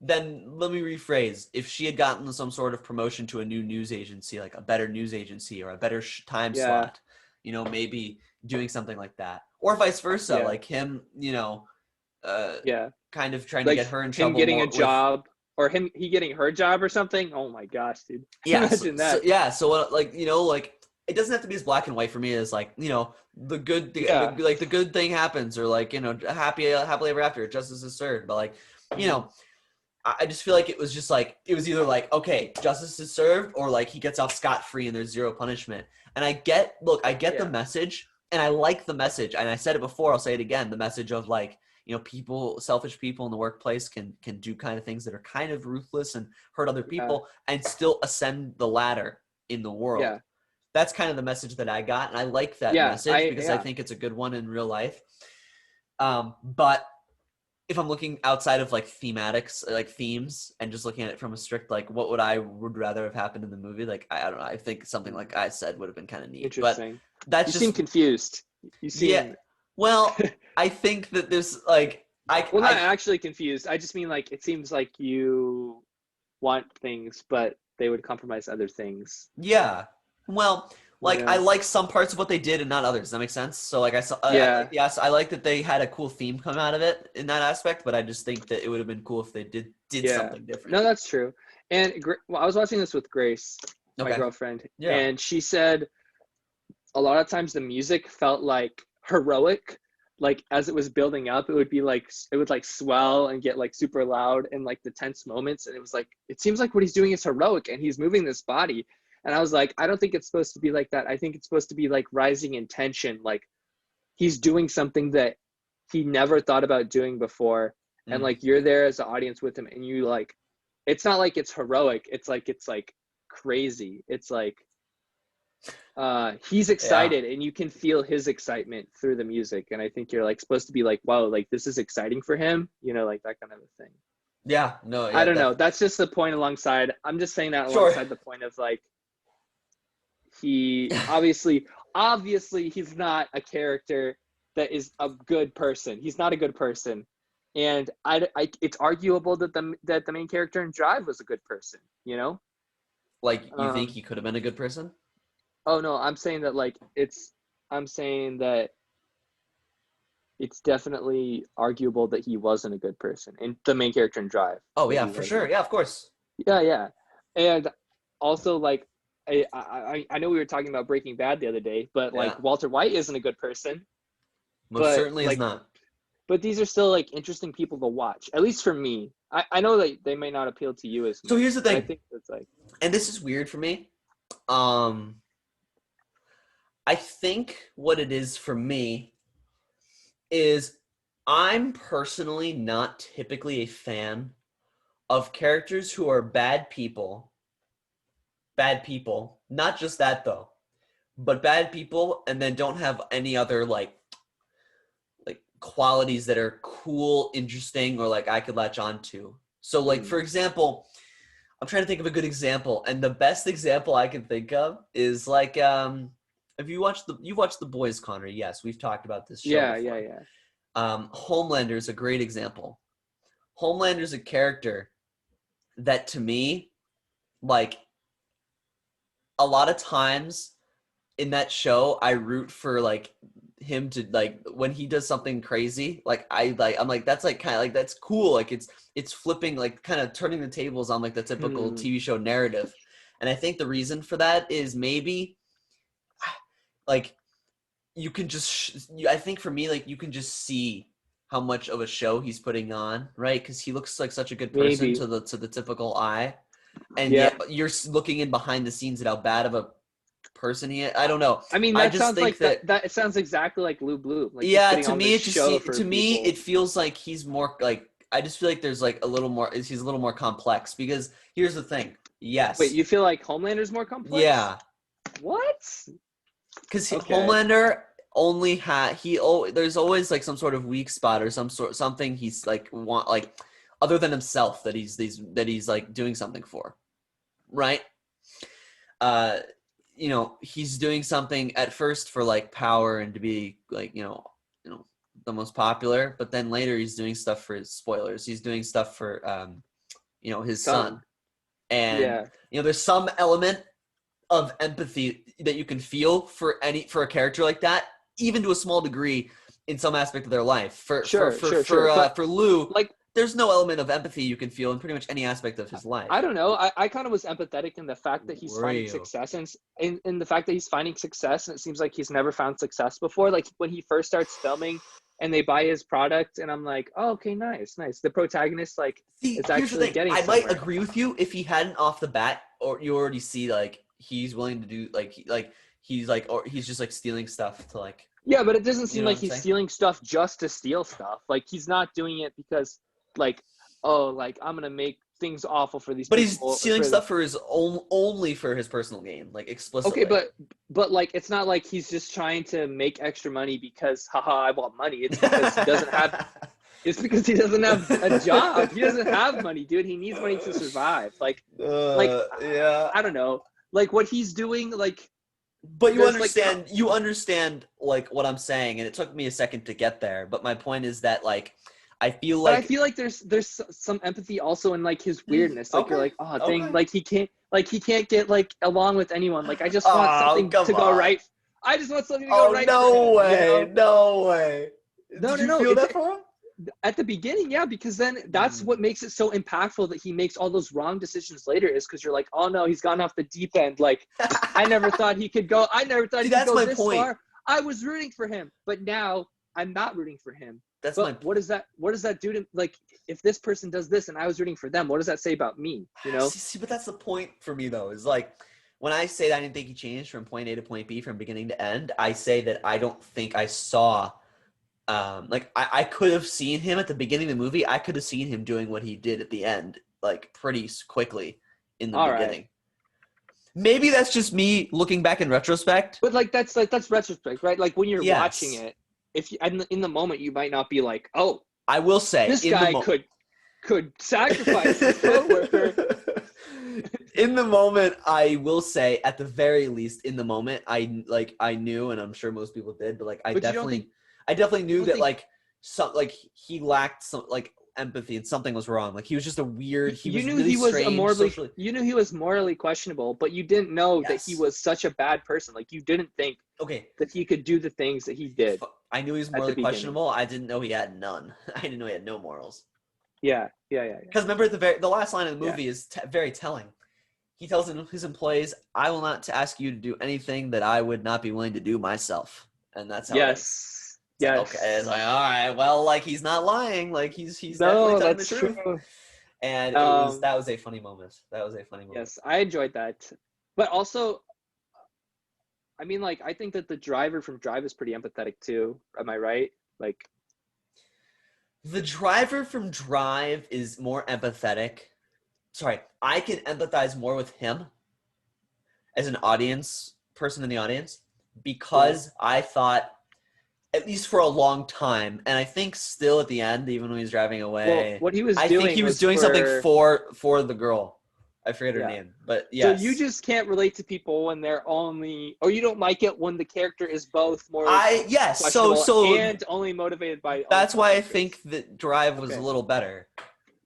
Then let me rephrase. If she had gotten some sort of promotion to a new news agency, like a better news agency or a better time slot, you know, maybe doing something like that. Or vice versa, like him, you know, kind of trying to get her in trouble. Him getting a job. Or he getting her job or something. Oh my gosh, dude! Yeah, imagine that. So like you know, like it doesn't have to be as black and white for me as like you know the good thing happens or like you know happily ever after, justice is served. But like you know, I just feel like it was just like it was either like okay, justice is served or like he gets off scot-free and there's zero punishment. And I get the message and I like the message. And I said it before, I'll say it again. The message of like. You know, selfish people in the workplace can do kind of things that are kind of ruthless and hurt other people and still ascend the ladder in the world. Yeah. That's kind of the message that I got. And I like that message because I think it's a good one in real life. But if I'm looking outside of like thematics, like themes and just looking at it from a strict, like what would rather have happened in the movie? Like, I don't know. I think something like I said would have been kind of neat. Interesting. But you seem confused. You seem... Yeah. Well, I think that there's like not actually confused. I just mean like it seems like you want things, but they would compromise other things. Yeah. Well, like I like some parts of what they did and not others. Does that make sense? So like I saw, yes, I like that they had a cool theme come out of it in that aspect, but I just think that it would have been cool if they did something different. No, that's true. And I was watching this with Grace, my girlfriend, and she said a lot of times the music felt like heroic, like as it was building up it would like swell and get like super loud in like the tense moments, and it was like it seems like what he's doing is heroic and he's moving this body, and I was like I don't think it's supposed to be like that. I think it's supposed to be like rising in tension, like he's doing something that he never thought about doing before, and like you're there as the audience with him and you like it's not like it's heroic, it's like crazy, it's like he's excited, and you can feel his excitement through the music. And I think you're like supposed to be like, wow, like this is exciting for him, you know, like that kind of a thing. Yeah, no, yeah, I don't know. That's just the point alongside. I'm just saying that alongside the point of like, he obviously he's not a character that is a good person. He's not a good person. And it's arguable that the main character in Drive was a good person, you know? Like, you think he could have been a good person? Oh no, I'm saying that it's definitely arguable that he wasn't a good person, and the main character in Drive. Oh yeah, for sure. Yeah, of course. Yeah. And also, like, I know we were talking about Breaking Bad the other day, but like Walter White isn't a good person. Most certainly is not. But these are still like interesting people to watch, at least for me. I know that they may not appeal to you as much. So here's the thing. I think it's like, and this is weird for me. I think what it is for me is I'm personally not typically a fan of characters who are bad people. Bad people. Not just that though, but bad people and then don't have any other like qualities that are cool, interesting, or like I could latch on to. So like, for example, I'm trying to think of a good example, and the best example I can think of is like, if you watched The Boys, Connor, yes, we've talked about this show before. Yeah. Homelander is a great example. Homelander is a character that, to me, like, a lot of times in that show, I root for like him to like when he does something crazy. I'm like that's like kind of like that's cool. Like it's flipping, like kind of turning the tables on like the typical TV show narrative. And I think the reason for that is maybe like you can just I think for me, like you can just see how much of a show he's putting on, right? Because he looks like such a good person to the typical eye, and yet you're looking in behind the scenes at how bad of a person he is. I don't know. I mean, that sounds like that it sounds exactly like Lou Bloom. Like, yeah, to me it feels like he's more like, I just feel like there's like he's a little more complex, because here's the thing. Yes. Wait, you feel like Homelander's more complex? Yeah. What? Because Homelander only there's always like some sort of weak spot or something he's like other than himself that he's like doing something for, right? You know, he's doing something at first for like power and to be like, you know, the most popular, but then later he's doing stuff for his spoilers. He's doing stuff for, you know, his son. And, you know, there's some element of empathy that you can feel for a character like that, even to a small degree in some aspect of their life. For Lou, like, there's no element of empathy you can feel in pretty much any aspect of his life. I don't know. I kind of was empathetic in the fact that he's finding success, and in the fact that he's finding success, and it seems like he's never found success before. Like when he first starts filming and they buy his product, and I'm like, oh, okay, nice. The protagonist, like, is actually getting somewhere. I might agree with you if he hadn't off the bat, or you already see like he's willing to do or he's just like stealing stuff to like. Yeah, but it doesn't seem like he's stealing stuff just to steal stuff. Like he's not doing it because like, oh, like I'm gonna make things awful for these people. But he's stealing stuff for his only for his personal gain, like explicitly. Okay, but like it's not like he's just trying to make extra money because haha I want money. It's because he doesn't have It's because he doesn't have a job. He doesn't have money, dude. He needs money to survive. Yeah. I don't know. Like what he's doing, like. But you understand like what I'm saying, and it took me a second to get there. But my point is that like I feel like there's some empathy also in like his weirdness. Like you're like, oh dang, like he can't get like along with anyone. Like I just want something to go right. I just want something to go right. No way, no way. Did you feel that for him? At the beginning, yeah, because then that's what makes it so impactful that he makes all those wrong decisions later, is because you're like, oh no, he's gone off the deep end. Like, I never thought he could go. I never thought he could go this far. I was rooting for him, but now I'm not rooting for him. What does that do to, like, if this person does this and I was rooting for them, what does that say about me? You know? See, but that's the point for me though, is like when I say that I didn't think he changed from point A to point B from beginning to end, I say that I don't think I saw. I could have seen him at the beginning of the movie. I could have seen him doing what he did at the end, like pretty quickly in the beginning. Maybe that's just me looking back in retrospect. But that's retrospect, right? Like when you're Yes. watching it, if you, in the moment you might not be like, oh, I will say this guy could sacrifice his coworker. In the moment, I will say, at the very least, in the moment, I knew, and I'm sure most people did, but like I definitely knew that like he lacked some like empathy and something was wrong. Like he was just a weird. You knew he was morally questionable, but you didn't know that he was such a bad person. Like you didn't think that he could do the things that he did. I knew he was morally questionable. I didn't know he had none. I didn't know he had no morals. Yeah. Because remember the last line of the movie is very telling. He tells his employees, "I will not ask you to do anything that I would not be willing to do myself." And that's how it is. Yes. Like, okay, it's like, all right, well, like he's not lying, like he's no, definitely telling that's the truth. True. And that was a funny moment. Yes, I enjoyed that. But also, I mean, like I think that the driver from Drive is pretty empathetic too. Am I right? Like the driver from Drive is more empathetic. Sorry, I can empathize more with him as an audience person in the audience because I thought, at least for a long time, and I think still at the end, even when he's driving away, what he was I think he was doing something for the girl. I forget her name, but yes. So you just can't relate to people when they're only, or you don't like it when the character is both more so and only motivated by. That's why I think that Drive was a little better.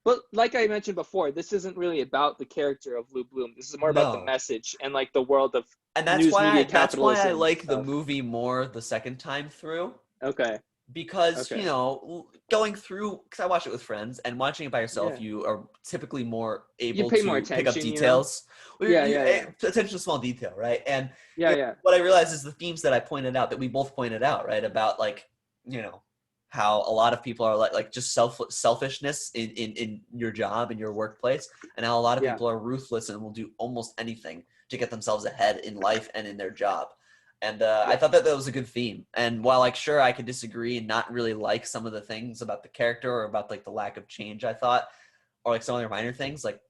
But like I mentioned before, this isn't really about the character of Lou Bloom. This is more about the message and like the world of news, media, capitalism. That's why I like the movie more the second time through. Okay. Because, you know, going through, because I watched it with friends, and watching it by yourself, you are typically more able to pick up details. You know? Attention to small detail, right? And what I realized is the themes that I pointed out, that we both pointed out, right? About like, you know, how a lot of people are like just selfishness in your job, in your workplace, and how a lot of people are ruthless and will do almost anything to get themselves ahead in life and in their job. And I thought that was a good theme. And while like, sure, I could disagree and not really like some of the things about the character or about like the lack of change, I thought, or like some other minor things, like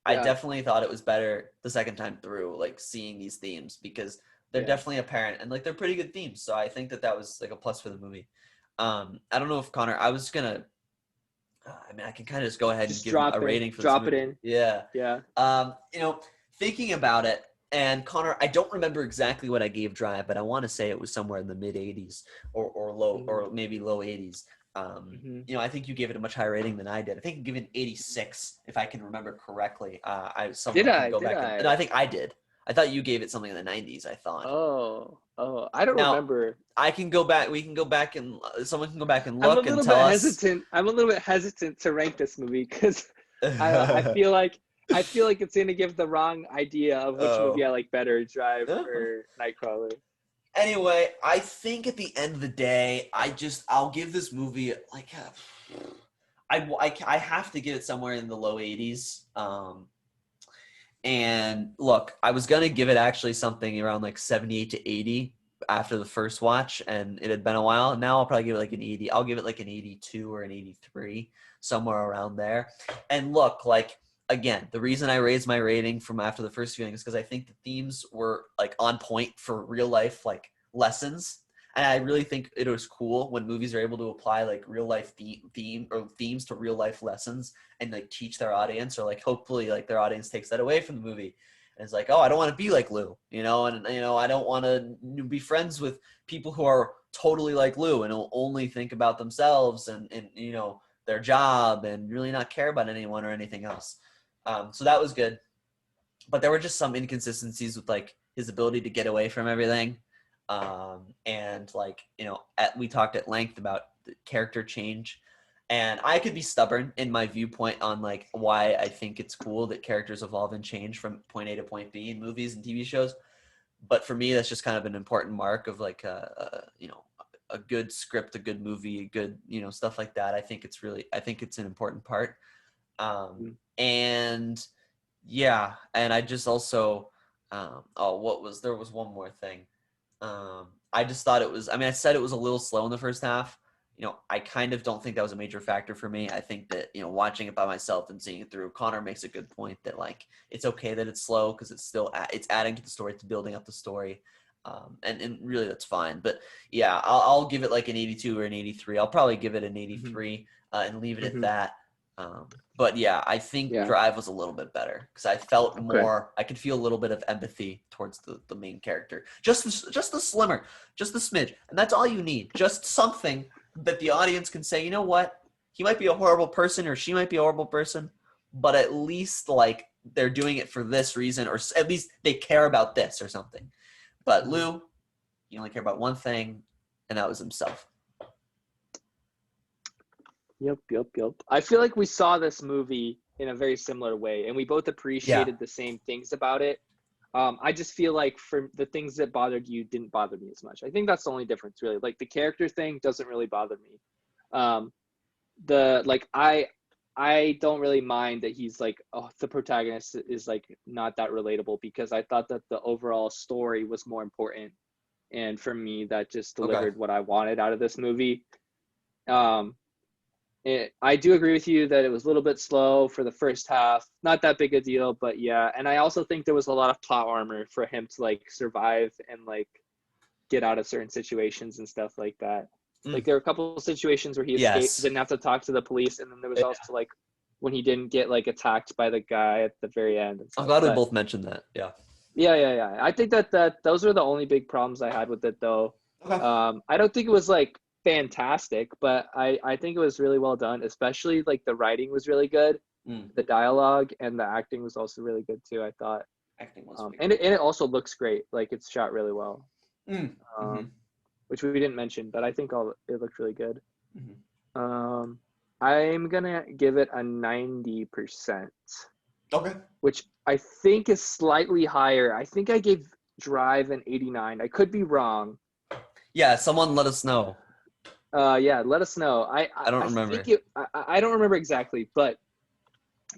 I definitely thought it was better the second time through, like seeing these themes, because they're definitely apparent and like they're pretty good themes. So I think that was like a plus for the movie. I don't know if Connor, I was gonna, I mean, I can kind of just go ahead and give a rating for this movie. Drop it in. Yeah. Yeah. You know, thinking about it, and Connor, I don't remember exactly what I gave Drive, but I want to say it was somewhere in the mid 80s or low or maybe low 80s. You know, I think you gave it a much higher rating than I did. I think you gave it an 86, if I can remember correctly. No, I think I did. I thought you gave it something in the 90s, I thought. Oh, I don't remember. I can go back. We can go back and someone can go back and look and tell us. I'm a little bit hesitant to rank this movie because I feel like it's going to give the wrong idea of which movie I like better, Drive or Nightcrawler. Anyway, I think at the end of the day, I'll give this movie like I have to give it somewhere in the low 80s. And look, I was gonna give it actually something around like 78 to 80 after the first watch, and it had been a while. Now I'll probably give it like an 80. I'll give it like an 82 or an 83, somewhere around there. And look, like, again, the reason I raised my rating from after the first viewing is because I think the themes were like on point for real life like lessons. And I really think it was cool when movies are able to apply like real life themes to real life lessons and like teach their audience, or like hopefully like their audience takes that away from the movie. And it's like, oh, I don't want to be like Lou, you know, and you know, I don't want to be friends with people who are totally like Lou and will only think about themselves and you know, their job and really not care about anyone or anything else. So that was good. But there were just some inconsistencies with like his ability to get away from everything. And like, you know, we talked at length about the character change, and I could be stubborn in my viewpoint on like why I think it's cool that characters evolve and change from point A to point B in movies and TV shows. But for me, that's just kind of an important mark of like, you know, a good script, a good movie, a good, you know, stuff like that. I think it's an important part. And yeah, and I just also, there was one more thing. I just thought I said it was a little slow in the first half, I kind of don't think that was a major factor for me. I think that, watching it by myself and seeing it through, Connor makes a good point that like, it's okay that it's slow because it's still, it's adding to the story, it's building up the story. And really that's fine. But yeah, I'll give it like an 82 or an 83. I'll probably give it an 83 and leave it at that. But yeah, I think Drive was a little bit better because I felt more, I could feel a little bit of empathy towards the main character. Just the slimmer, just the smidge. And that's all you need. Just something that the audience can say, you know what? He might be a horrible person or she might be a horrible person, but at least like they're doing it for this reason, or at least they care about this or something. But Lou, he only cared about one thing, and that was himself. Yep. I feel like we saw this movie in a very similar way, and we both appreciated the same things about it. I just feel like for the things that bothered you didn't bother me as much. I think that's the only difference, really. Like the character thing doesn't really bother me. I don't really mind that he's like, the protagonist is like not that relatable, because I thought that the overall story was more important, and for me that just delivered what I wanted out of this movie. I do agree with you that it was a little bit slow for the first half. Not that big a deal, but yeah. And I also think there was a lot of plot armor for him to like survive and like get out of certain situations and stuff like that. Like there were a couple of situations where he escaped, didn't have to talk to the police, and then there was also like when he didn't get like attacked by the guy at the very end. I'm glad we both mentioned that. Yeah. I think that those are the only big problems I had with it, though. I don't think it was like fantastic, but I think it was really well done. Especially like the writing was really good, the dialogue and the acting was also really good too. I thought acting was and it also looks great. Like it's shot really well. Which we didn't mention, but I think it looked really good. I'm gonna give it a 90%. Okay. Which I think is slightly higher. I think I gave Drive an 89. I could be wrong. Yeah, someone let us know. Let us know. I don't remember. I don't remember exactly, but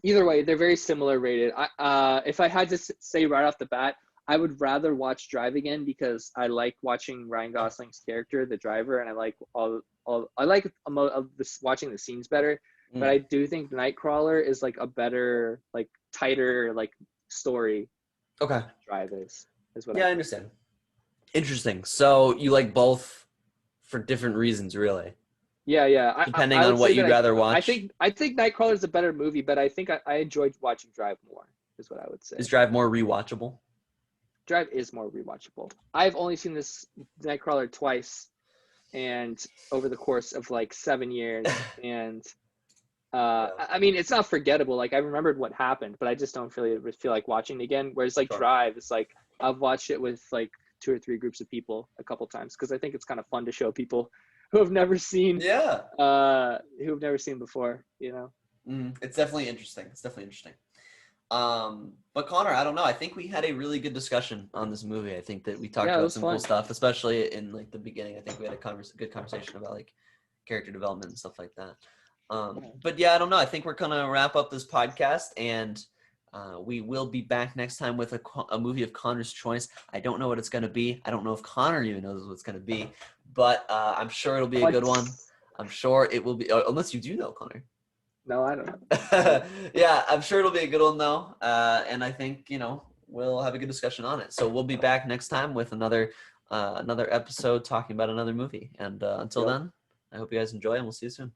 either way, they're very similar rated. If I had to say right off the bat, I would rather watch Drive again because I like watching Ryan Gosling's character, the driver, and I like watching the scenes better. But I do think Nightcrawler is like a better, like tighter, like story. Okay. Drive is what. Yeah, I understand. Interesting. So you like both for different reasons, really. Yeah. Depending on what you'd rather watch. I think Nightcrawler is a better movie, but I think I enjoyed watching Drive more. Is what I would say. Is Drive more rewatchable? Drive is more rewatchable. I've only seen this Nightcrawler twice, and over the course of like 7 years, and I mean it's not forgettable. Like I remembered what happened, but I just don't feel like watching it again. Whereas like Drive, it's like I've watched it with like 2 or 3 groups of people a couple times because I think it's kind of fun to show people who have never seen who've never seen before. It's definitely interesting. But Connor, I don't know. I think we had a really good discussion on this movie. I think that we talked about some cool stuff, especially in like the beginning. I think we had a good conversation about like character development and stuff like that. But yeah, I don't know. I think we're gonna wrap up this podcast, and we will be back next time with a movie of Connor's choice. I don't know what it's gonna be. I don't know if Connor even knows what it's gonna be, but I'm sure it'll be a good one. I'm sure it will be, unless you do know, Connor. No, I don't know. Yeah, I'm sure it'll be a good one though. And I think, we'll have a good discussion on it. So we'll be back next time with another episode talking about another movie. And until then, I hope you guys enjoy, and we'll see you soon.